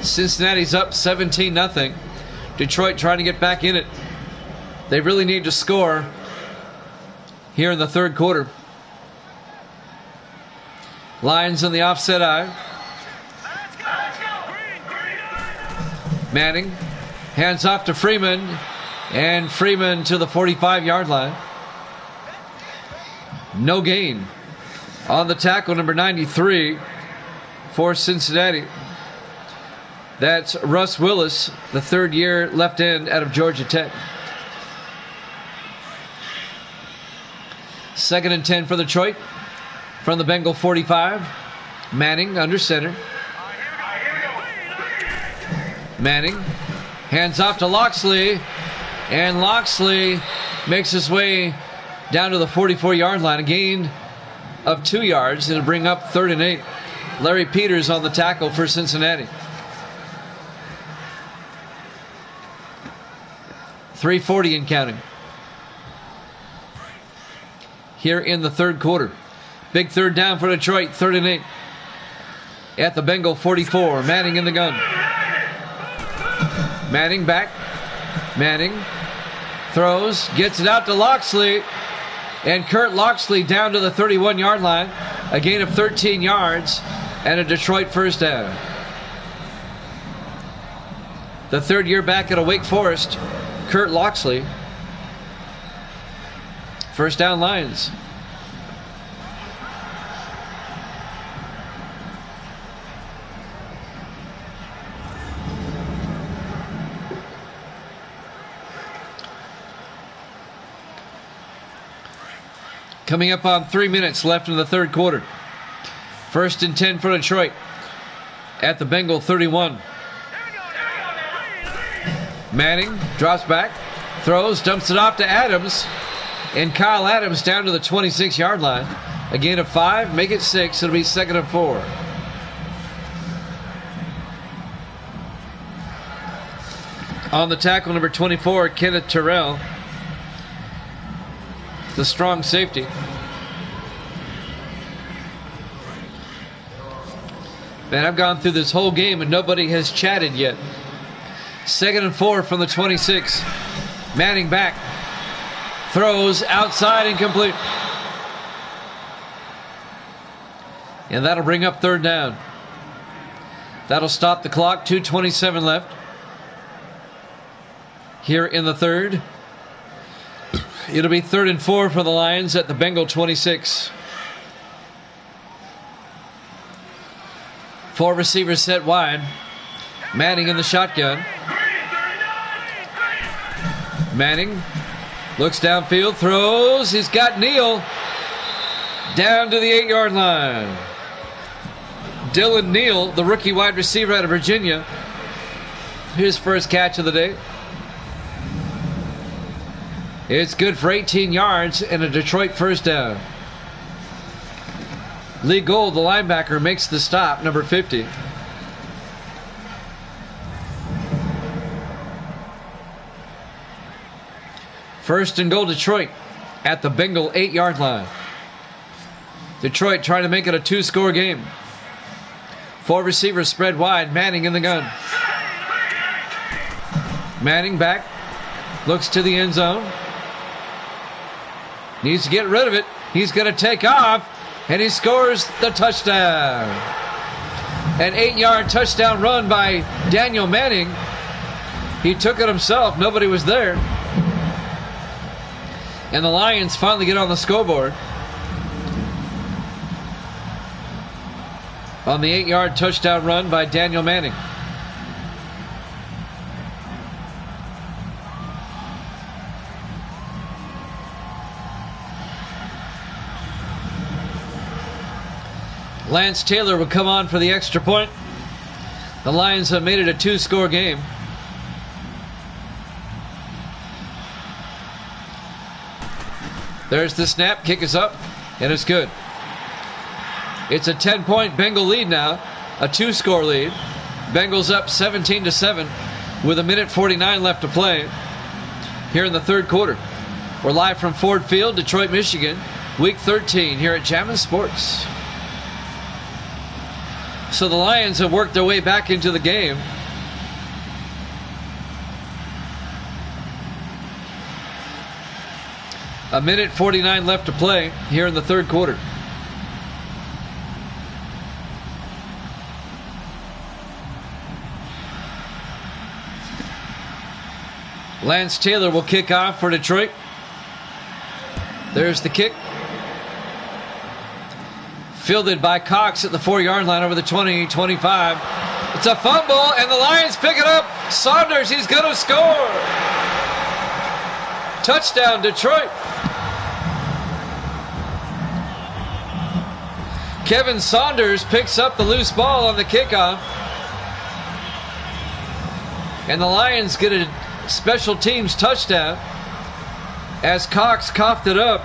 Speaker 1: Cincinnati's up 17-0. Detroit trying to get back in it. They really need to score here in the third quarter. Lions on the offset eye. Manning hands off to Freeman, and Freeman to the 45-yard line. No gain on the tackle, number 93 for Cincinnati. That's Russ Willis, the 3rd-year left end out of Georgia Tech. 2nd and 10 for Detroit from the Bengal 45. Manning under center. Manning hands off to Loxley, and Loxley makes his way down to the 44-yard line. A gain of 2 yards. It'll bring up 3rd and 8. Larry Peters on the tackle for Cincinnati. 3:40 and counting here in the third quarter. Big third down for Detroit. 3rd and 8 at the Bengal 44. Manning in the gun. Manning back. Manning throws, gets it out to Loxley, and Kurt Loxley down to the 31-yard line. A gain of 13 yards and a Detroit first down. The 3rd year back at Wake Forest, Kurt Loxley. First down Lions. Coming up on 3 minutes left in the third quarter. 1st and 10 for Detroit at the Bengal 31. Manning drops back, throws, dumps it off to Adams, and Kyle Adams down to the 26-yard line. A gain of 5, make it 6. It'll be 2nd and 4. On the tackle, number 24, Kenneth Terrell, the strong safety. Man, I've gone through this whole game and nobody has chatted yet. 2nd and 4 from the 26. Manning back. Throws outside, incomplete. And that'll bring up 3rd down. That'll stop the clock. 2:27 left here in the third. It'll be 3rd and 4 for the Lions at the Bengal 26. 4 receivers set wide. Manning in the shotgun. Manning looks downfield, throws. He's got Neal down to the 8-yard line. Dylan Neal, the rookie wide receiver out of Virginia. His first catch of the day. It's good for 18 yards and a Detroit first down. Lee Gold, the linebacker, makes the stop, number 50. First and goal, Detroit at the Bengal 8-yard line. Detroit trying to make it a 2-score game. 4 receivers spread wide. Manning in the gun. Manning back. Looks to the end zone. Needs to get rid of it. He's going to take off, and he scores the touchdown. An 8-yard touchdown run by Daniel Manning. He took it himself. Nobody was there. And the Lions finally get on the scoreboard. On the 8-yard touchdown run by Daniel Manning. Lance Taylor will come on for the extra point. The Lions have made it a 2-score game. There's the snap. Kick is up, and it's good. It's a 10-point Bengal lead now, a 2-score lead. Bengals up 17-7 with 1:49 left to play here in the third quarter. We're live from Ford Field, Detroit, Michigan, Week 13 here at Jammin' Sports. So the Lions have worked their way back into the game. A 1:49 left to play here in the third quarter. Lance Taylor will kick off for Detroit. There's the kick. Fielded by Cox at the 4-yard line over the 20, 25. It's a fumble, and the Lions pick it up. Saunders, he's going to score. Touchdown, Detroit. Kevin Saunders picks up the loose ball on the kickoff. And the Lions get a special teams touchdown as Cox coughed it up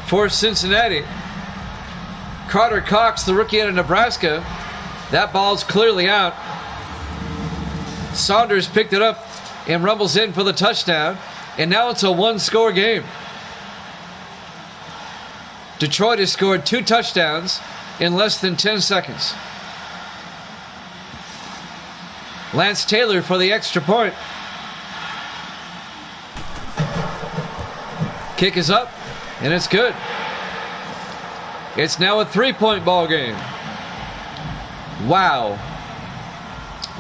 Speaker 1: for Cincinnati. Carter Cox, the rookie out of Nebraska. That ball's clearly out. Saunders picked it up and rumbles in for the touchdown. And now it's a 1-score game. Detroit has scored 2 touchdowns in less than 10 seconds. Lance Taylor for the extra point. Kick is up, and it's good. It's now a 3-point ball game. Wow.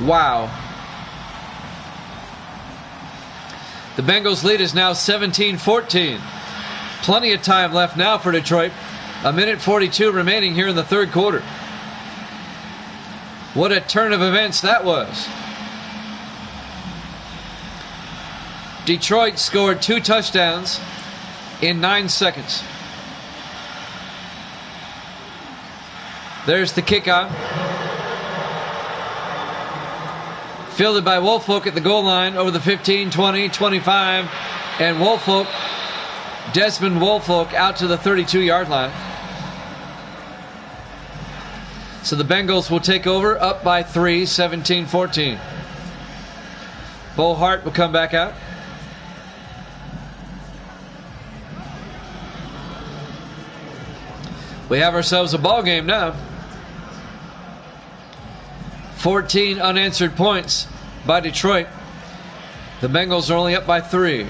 Speaker 1: Wow. The Bengals lead is now 17-14. Plenty of time left now for Detroit. 1:42 remaining here in the third quarter. What a turn of events that was. Detroit scored 2 touchdowns in 9 seconds. There's the kickoff. Fielded by Woolfolk at the goal line over the 15, 20, 25. And Woolfolk, Desmond Woolfolk, out to the 32-yard line. So the Bengals will take over, up by 3, 17-14. Bo Hart will come back out. We have ourselves a ball game now. 14 unanswered points by Detroit. The Bengals are only up by 3.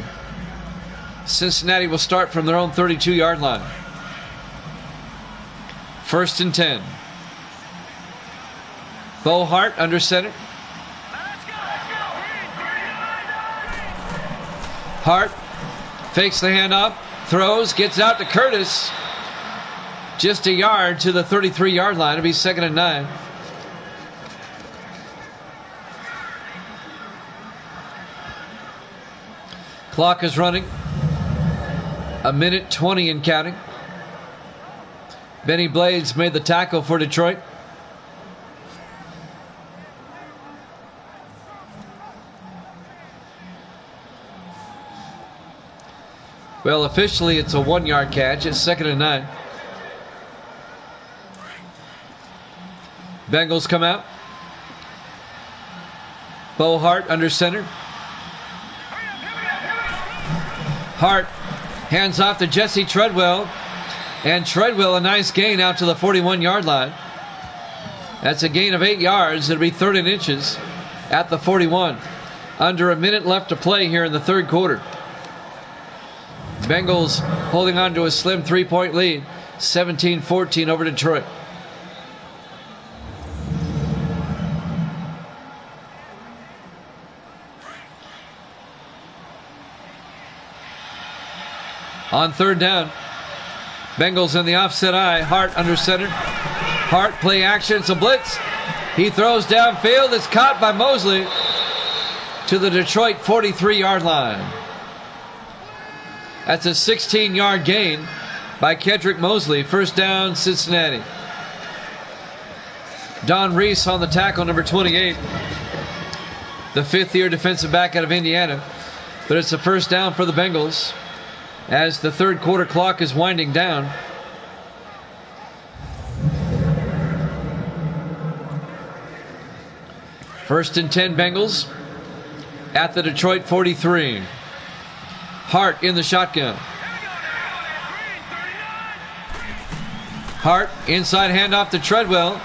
Speaker 1: Cincinnati will start from their own 32-yard line. 1st and 10. Bo Hart under center. Hart fakes the handoff, throws, gets out to Curtis. Just a yard to the 33-yard line. It'll be 2nd and 9. Clock is running. 1:20 and counting. Benny Blades made the tackle for Detroit. Well, officially it's a 1-yard catch. It's 2nd and 9. Bengals come out. Bo Hart under center. Hart hands off to Jesse Treadwell. And Treadwell, a nice gain out to the 41-yard line. That's a gain of 8 yards. It'll be 3rd and inches at the 41. Under a minute left to play here in the third quarter. Bengals holding on to a slim 3-point lead, 17-14 over Detroit. On third down, Bengals in the offset eye. Hart under center. Hart play action. It's a blitz. He throws downfield. It's caught by Mosley to the Detroit 43-yard line. That's a 16-yard gain by Kedrick Mosley. First down, Cincinnati. Don Reese on the tackle, number 28. The fifth-year defensive back out of Indiana. But it's a first down for the Bengals as the third quarter clock is winding down. First and 10 Bengals at the Detroit 43. Hart in the shotgun. Hart inside handoff to Treadwell,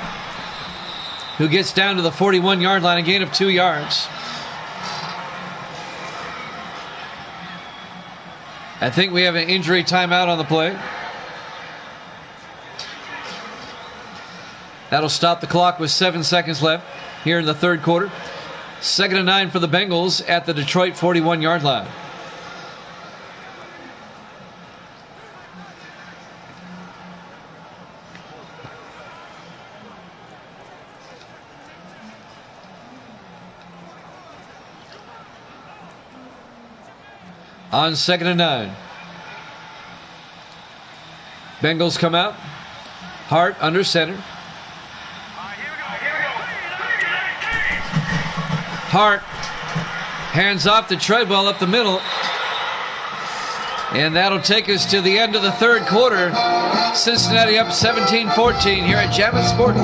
Speaker 1: who gets down to the 41-yard line, a gain of 2 yards. I think we have an injury timeout on the play. That'll stop the clock with 7 seconds left here in the third quarter. 2nd and 9 for the Bengals at the Detroit 41-yard line. On 2nd and 9. Bengals come out. Hart under center. Hart hands off to Treadwell up the middle. And that'll take us to the end of the third quarter. Cincinnati up 17-14 here at Javits Sports.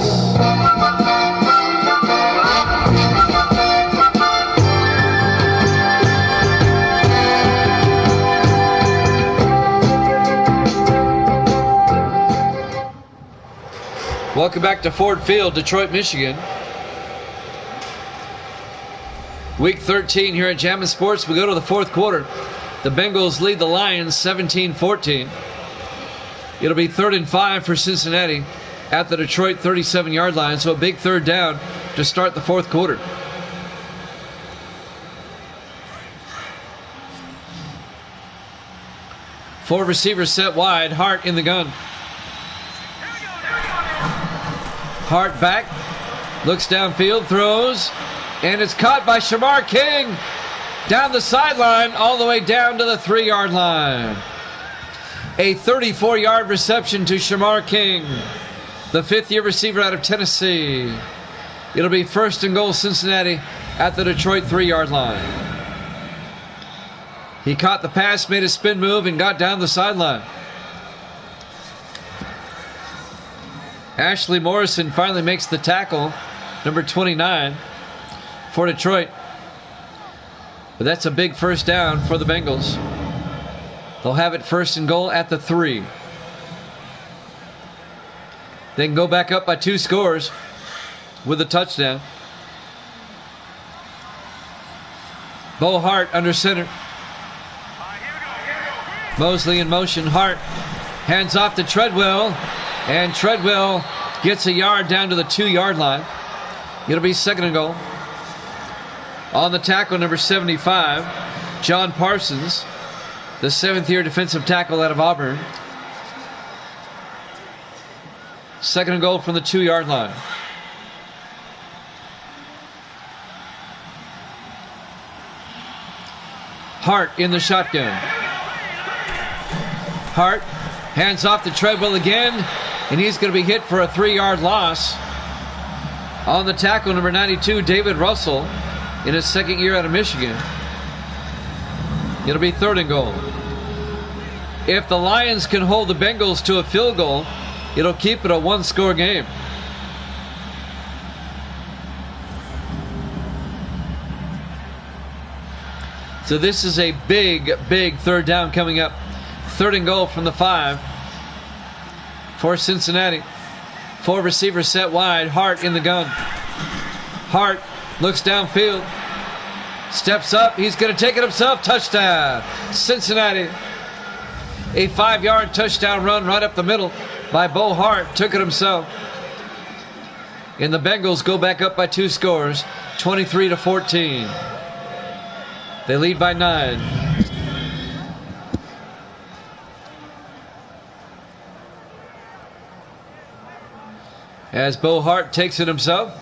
Speaker 1: Welcome back to Ford Field, Detroit, Michigan. Week 13 here at Javits Sports. We go to the fourth quarter. The Bengals lead the Lions 17-14. It'll be 3rd and 5 for Cincinnati at the Detroit 37-yard line. So a big third down to start the fourth quarter. Four receivers set wide. Hart in the gun. Hart back, looks downfield, throws, and it's caught by Shamar King down the sideline all the way down to the 3-yard line. A 34-yard reception to Shamar King, the fifth-year receiver out of Tennessee. It'll be 1st and goal Cincinnati at the Detroit 3-yard line. He caught the pass, made a spin move, and got down the sideline. Ashley Morrison finally makes the tackle, number 29 for Detroit. But that's a big first down for the Bengals. They'll have it 1st and goal at the 3. They can go back up by 2 scores with a touchdown. Bo Hart under center. Mosley in motion. Hart hands off to Treadwell. And Treadwell gets a yard down to the 2-yard line. It'll be 2nd and goal. On the tackle, number 75, John Parsons, the 7th-year defensive tackle out of Auburn. 2nd and goal from the 2-yard line. Hart in the shotgun. Hart hands off to Treadwell again. And he's going to be hit for a 3-yard loss. On the tackle, number 92, David Russell, in his 2nd year out of Michigan. It'll be 3rd and goal. If the Lions can hold the Bengals to a field goal, it'll keep it a 1-score game. So this is a big, big third down coming up. 3rd and goal from the 5. For Cincinnati. 4 receivers set wide. Hart in the gun. Hart looks downfield. Steps up. He's going to take it himself. Touchdown. Cincinnati. A 5-yard touchdown run right up the middle by Bo Hart. Took it himself. And the Bengals go back up by 2 scores, 23-14. They lead by 9. As Bo Hart takes it himself.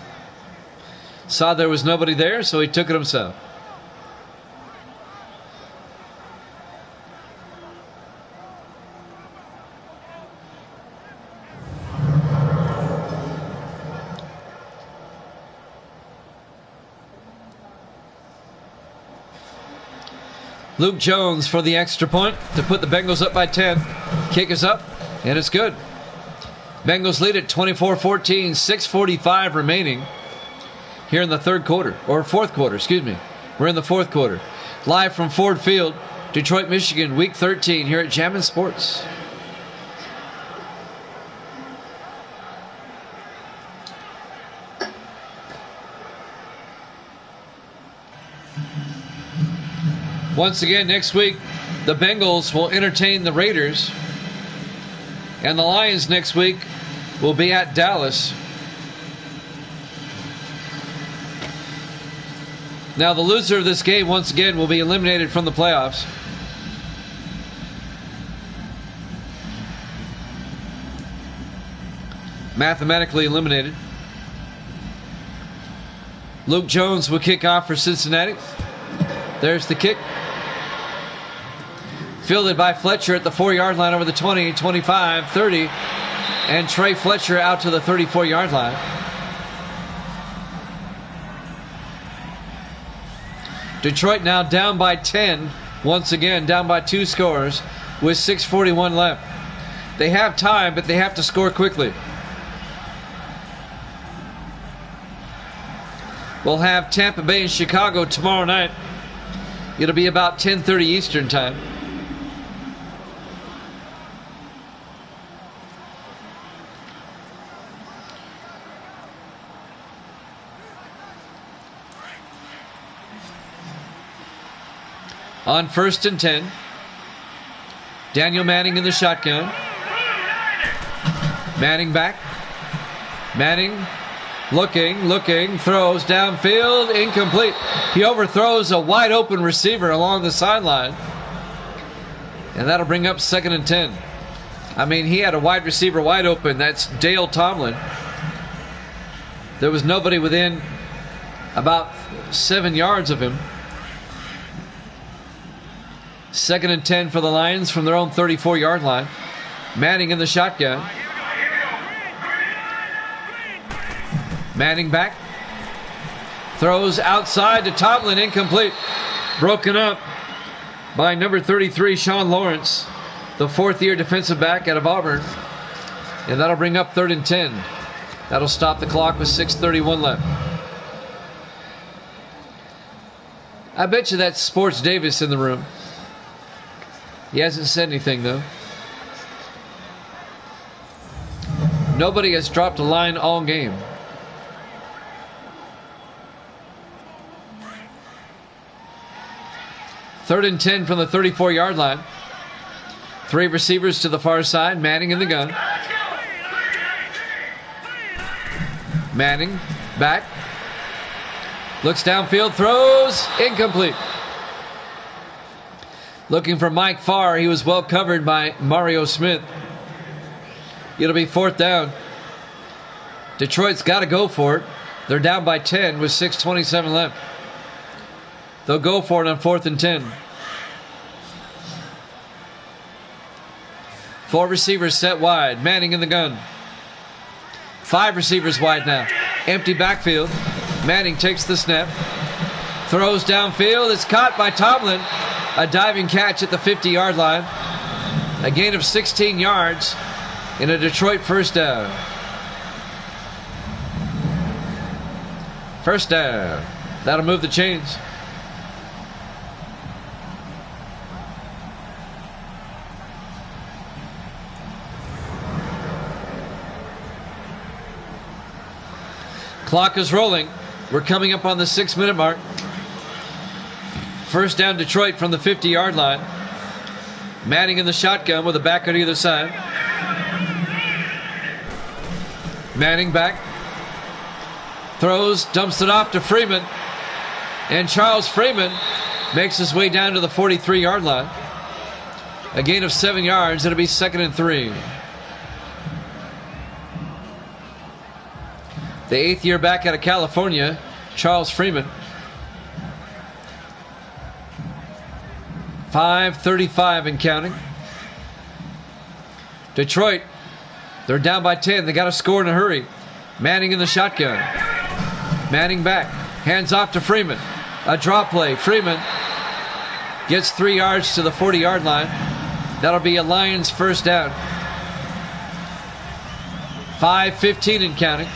Speaker 1: Saw there was nobody there, so he took it himself. Luke Jones for the extra point to put the Bengals up by 10. Kick is up, and it's good. Bengals lead at 24-14, 6:45 remaining here in the fourth quarter, excuse me. We're in the fourth quarter. Live from Ford Field, Detroit, Michigan, Week 13 here at Jammin' Sports. Once again, next week, the Bengals will entertain the Raiders. And the Lions next week will be at Dallas. Now, the loser of this game, once again, will be eliminated from the playoffs. Mathematically eliminated. Luke Jones will kick off for Cincinnati. There's the kick. Fielded by Fletcher at the 4-yard line over the 20, 25, 30. And Trey Fletcher out to the 34-yard line. Detroit now down by 10. Once again, down by 2 scores with 6:41 left. They have time, but they have to score quickly. We'll have Tampa Bay and Chicago tomorrow night. It'll be about 10:30 Eastern time. On 1st and 10, Daniel Manning in the shotgun. Manning back. Manning looking, throws downfield, incomplete. He overthrows a wide open receiver along the sideline. And that'll bring up 2nd and 10. I mean, he had a wide receiver wide open. That's Dale Tomlin. There was nobody within about 7 yards of him. 2nd and 10 for the Lions from their own 34-yard line. Manning in the shotgun. Manning back. Throws outside to Tomlin, incomplete. Broken up by number 33, Sean Lawrence, the 4th-year defensive back out of Auburn. And that'll bring up 3rd and 10. That'll stop the clock with 6:31 left. I bet you that's Sports Davis in the room. He hasn't said anything, though. Nobody has dropped a line all game. Third and 10 from the 34-yard line. 3 receivers to the far side. Manning in the gun. Manning back. Looks downfield. Throws. Incomplete. Looking for Mike Farr. He was well covered by Mario Smith. It'll be 4th down. Detroit's got to go for it. They're down by 10 with 6:27 left. They'll go for it on 4th and 10. 4 receivers set wide. Manning in the gun. 5 receivers wide now. Empty backfield. Manning takes the snap. Throws downfield. It's caught by Tomlin. A diving catch at the 50-yard line. A gain of 16 yards in a Detroit first down. First down. That'll move the chains. Clock is rolling. We're coming up on the 6-minute mark. First down Detroit from the 50-yard line. Manning in the shotgun with a back on either side. Manning back. Throws, dumps it off to Freeman. And Charles Freeman makes his way down to the 43-yard line. A gain of 7 yards. It'll be 2nd and 3. The 8th year back out of California, Charles Freeman. 5:35 and counting. Detroit, they're down by 10. They got to score in a hurry. Manning in the shotgun. Manning back. Hands off to Freeman. A draw play. Freeman gets 3 yards to the 40-yard line. That'll be a Lions first down. 5:15 and counting.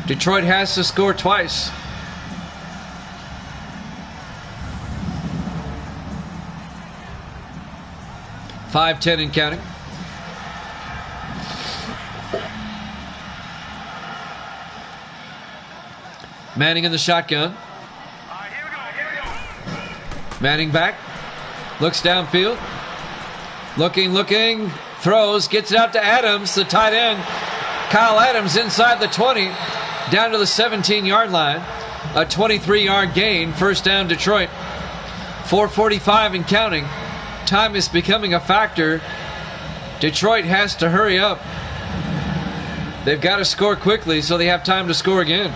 Speaker 1: Detroit has to score twice. .5:10 and counting. Manning in the shotgun. Manning back. Looks downfield. Looking. Throws. Gets it out to Adams, the tight end. Kyle Adams inside the 20. Down to the 17-yard line. A 23-yard gain. First down, Detroit. 4:45 and counting. Time is becoming a factor. Detroit has to hurry up. They've got to score quickly so they have time to score again.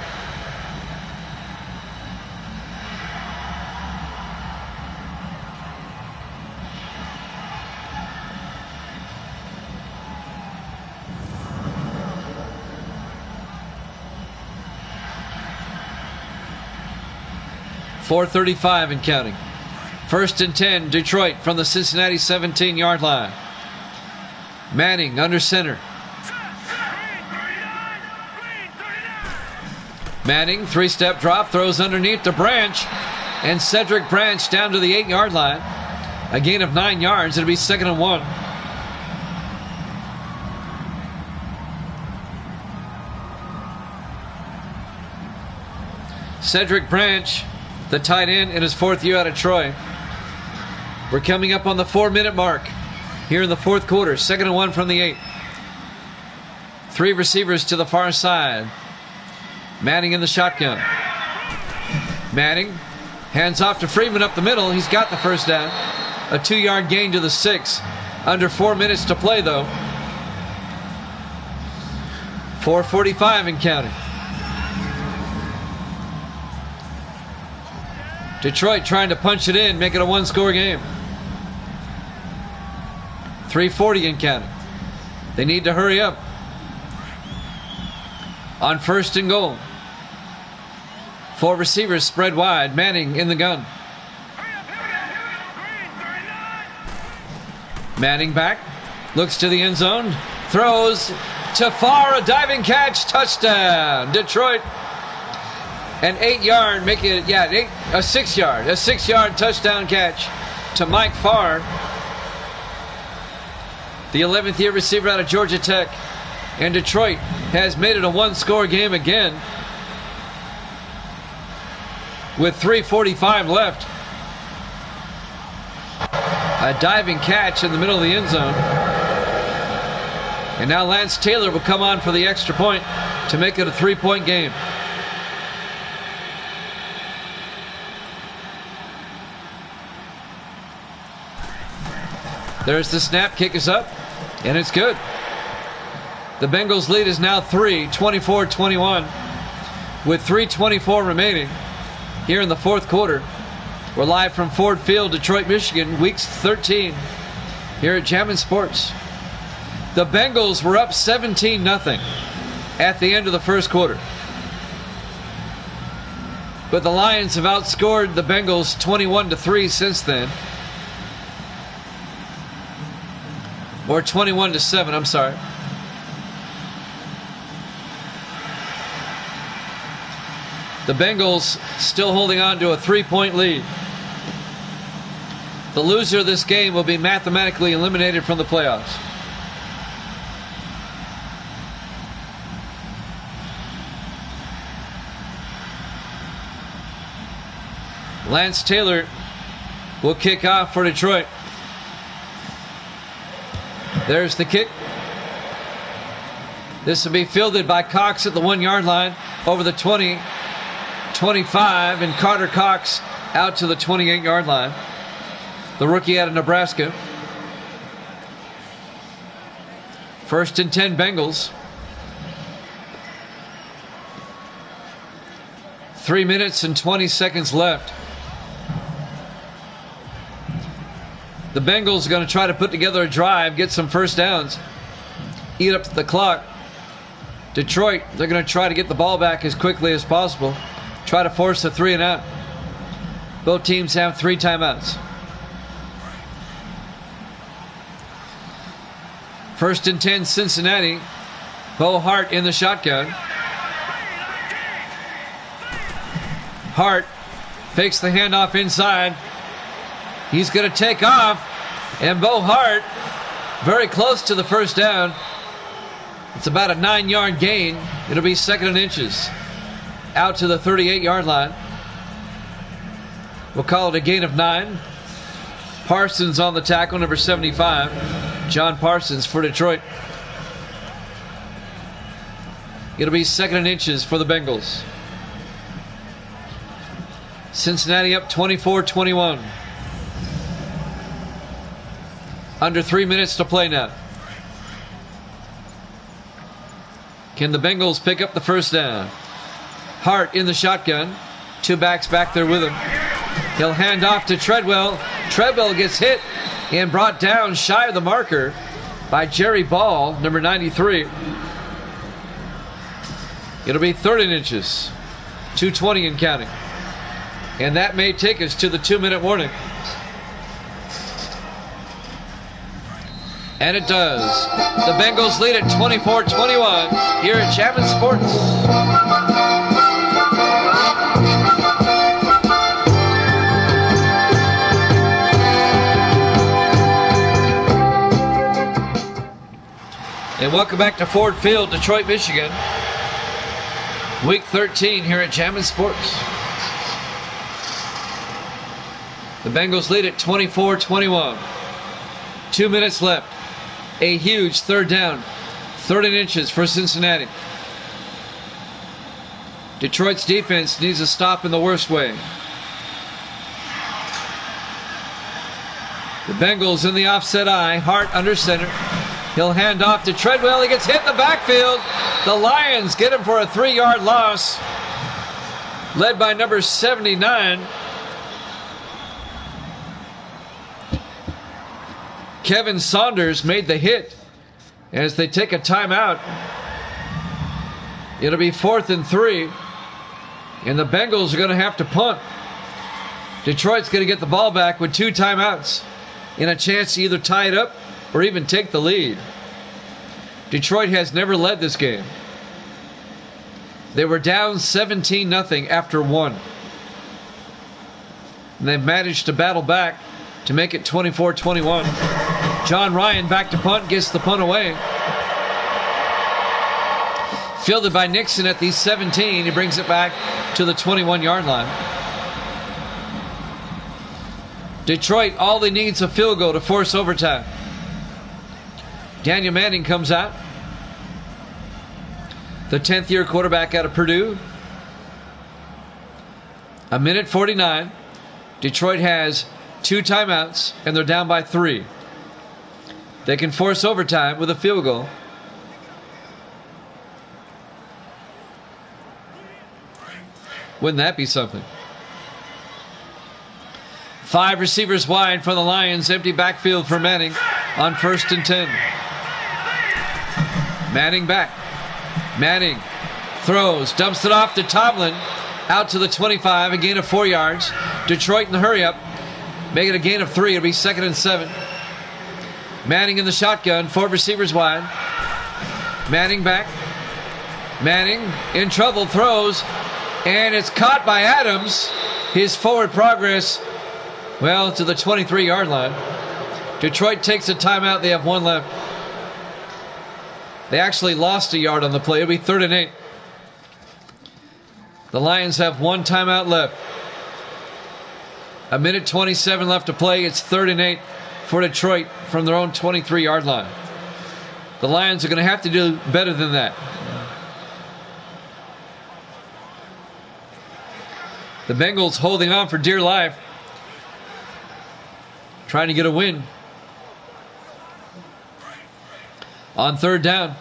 Speaker 1: .435 and counting. 1st and 10, Detroit from the Cincinnati 17-yard line. Manning under center. Manning, 3-step drop, throws underneath to Branch. And Cedric Branch down to the 8-yard line. A gain of 9 yards. It'll be 2nd and 1. Cedric Branch, the tight end in his 4th year out of Troy. We're coming up on the 4-minute mark here in the 4th quarter. 2nd and 1 from the 8. 3 receivers to the far side. Manning in the shotgun. Manning hands off to Freeman up the middle. He's got the first down. A 2-yard gain to the 6. Under 4 minutes to play, though. 4:45 and counting. Detroit trying to punch it in, make it a 1-score game. 3:40 and counting. They need to hurry up. On 1st and goal. 4 receivers spread wide. Manning in the gun. Manning back. Looks to the end zone. Throws to far. A diving catch. Touchdown. Detroit. An 8-yard, make it, a 6-yard touchdown catch to Mike Farr, the 11th year receiver out of Georgia Tech. And Detroit has made it a 1-score game again with 3:45 left. A diving catch in the middle of the end zone. And now Lance Taylor will come on for the extra point to make it a 3-point game. There's the snap, kick is up, and it's good. The Bengals lead is now 3, 24-21, with 3:24 remaining here in the 4th quarter. We're live from Ford Field, Detroit, Michigan, week 13 here at Jammin' Sports. The Bengals were up 17-0 at the end of the 1st quarter. But the Lions have outscored the Bengals 21-3 since then. Or 21-7, I'm sorry. The Bengals still holding on to a 3-point lead. The loser of this game will be mathematically eliminated from the playoffs. Lance Taylor will kick off for Detroit. There's the kick. This will be fielded by Cox at the 1-yard line over the 20, 25, and Carter Cox out to the 28-yard line. The rookie out of Nebraska. 1st and 10 Bengals. 3 minutes and 20 seconds left. The Bengals are going to try to put together a drive, get some first downs, eat up the clock. Detroit, they're going to try to get the ball back as quickly as possible. Try to force a 3 and out. Both teams have 3 timeouts. 1st and 10 Cincinnati. Bo Hart in the shotgun. Hart fakes the handoff inside. He's going to take off. And Bo Hart very close to the first down. It's about a 9-yard gain. It'll be 2nd and inches. Out to the 38-yard line. We'll call it a gain of 9. Parsons on the tackle, number 75. John Parsons for Detroit. It'll be 2nd and inches for the Bengals. Cincinnati up 24-21. Under 3 minutes to play now. Can the Bengals pick up the first down? Hart in the shotgun. 2 backs back there with him. He'll hand off to Treadwell. Treadwell gets hit and brought down shy of the marker by Jerry Ball, number 93. It'll be 3rd and inches. 2:20 and counting. And that may take us to the 2-minute warning. And it does. The Bengals lead at 24-21 here at Chapman Sports. And welcome back to Ford Field, Detroit, Michigan. Week 13 here at Chapman Sports. The Bengals lead at 24-21. 2 minutes left. A huge 3rd down. 3rd and inches for Cincinnati. Detroit's defense needs a stop in the worst way. The Bengals in the offset eye. Hart under center. He'll hand off to Treadwell. He gets hit in the backfield. The Lions get him for a 3-yard loss. Led by number 79. Kevin Saunders made the hit as they take a timeout. It'll be 4th and 3. And the Bengals are going to have to punt. Detroit's going to get the ball back with 2 timeouts and a chance to either tie it up or even take the lead. Detroit has never led this game. They were down 17-0 after 1. And they've managed to battle back to make it 24-21. John Ryan back to punt, gets the punt away. Fielded by Nixon at the 17. He brings it back to the 21-yard line. Detroit, all they need is a field goal to force overtime. Daniel Manning comes out. The 10th-year quarterback out of Purdue. 1:49. Detroit has 2 timeouts, and they're down by 3. They can force overtime with a field goal. Wouldn't that be something? 5 receivers wide for the Lions. Empty backfield for Manning on 1st and 10. Manning back. Manning throws, dumps it off to Tomlin. Out to the 25, a gain of 4 yards. Detroit in the hurry-up. Make it a gain of 3. It'll be 2nd and 7. Manning in the shotgun. 4 receivers wide. Manning back. Manning in trouble. Throws. And it's caught by Adams. His forward progress, well, to the 23-yard line. Detroit takes a timeout. They have 1 left. They actually lost a yard on the play. It'll be 3rd and 8. The Lions have 1 timeout left. 1:27 left to play. It's 3rd and 8 for Detroit from their own 23-yard line. The Lions are going to have to do better than that. The Bengals holding on for dear life, trying to get a win. On third down,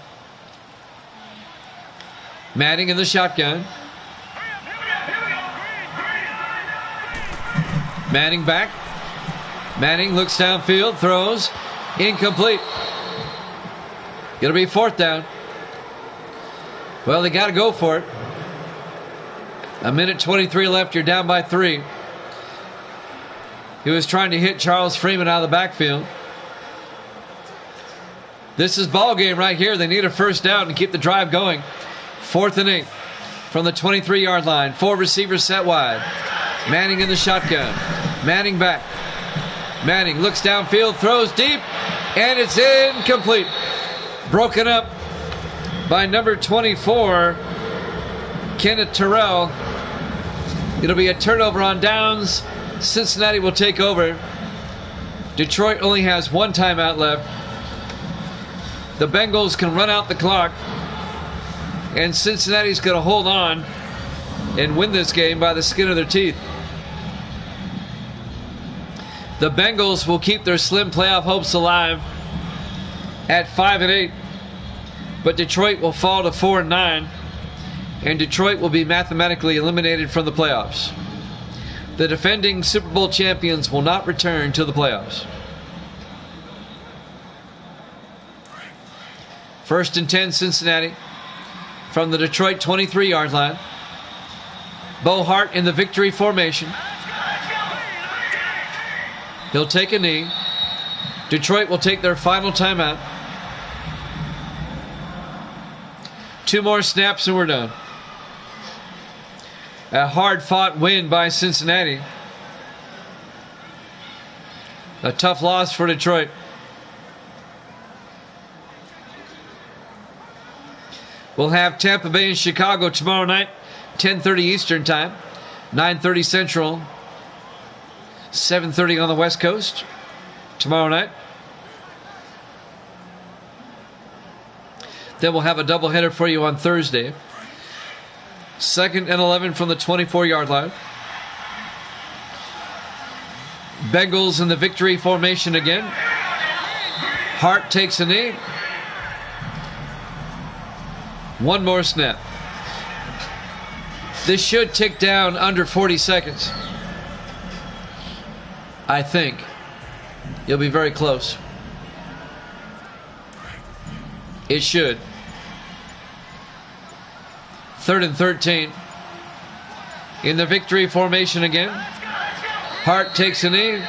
Speaker 1: Manning in the shotgun. Manning back. Manning looks downfield, throws, incomplete. It'll be fourth down. Well, they got to go for it. 1:23 left. You're down by 3. He was trying to hit Charles Freeman out of the backfield. This is ball game right here. They need a first down to keep the drive going. 4th and 8 from the 23-yard line. 4 receivers set wide. Manning in the shotgun. Manning back. Manning looks downfield, throws deep, and it's incomplete. Broken up by number 24, Kenneth Terrell. It'll be a turnover on downs. Cincinnati will take over. Detroit only has 1 timeout left. The Bengals can run out the clock, and Cincinnati's going to hold on and win this game by the skin of their teeth. The Bengals will keep their slim playoff hopes alive at 5-8, but Detroit will fall to 4-9, and Detroit will be mathematically eliminated from the playoffs. The defending Super Bowl champions will not return to the playoffs. 1st and 10, Cincinnati from the Detroit 23-yard line. Bo Hart in the victory formation. He'll take a knee. Detroit will take their final timeout. 2 more snaps and we're done. A hard-fought win by Cincinnati. A tough loss for Detroit. We'll have Tampa Bay and Chicago tomorrow night, 10:30 Eastern Time, 9:30 Central, 7:30 on the West Coast tomorrow night. Then we'll have a doubleheader for you on Thursday. 2nd and 11 from the 24-yard line. Bengals in the victory formation again. Hart takes a knee. 1 more snap. This should tick down under 40 seconds. I think. You'll be very close. It should. 3rd and 13. In the victory formation again. Hart takes a knee.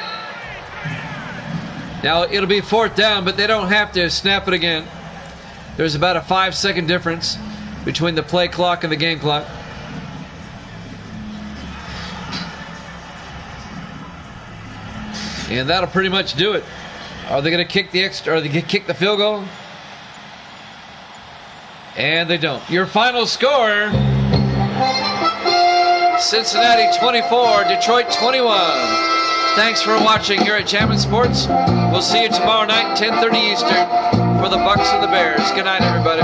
Speaker 1: Now it'll be 4th down, but they don't have to snap it again. There's about a 5-second difference between the play clock and the game clock. And that'll pretty much do it. Are they going to kick the extra? Are they going to kick the field goal? And they don't. Your final score: Cincinnati 24, Detroit 21. Thanks for watching here at Jammin' Sports. We'll see you tomorrow night, 10:30 Eastern, for the Bucks and the Bears. Good night, everybody.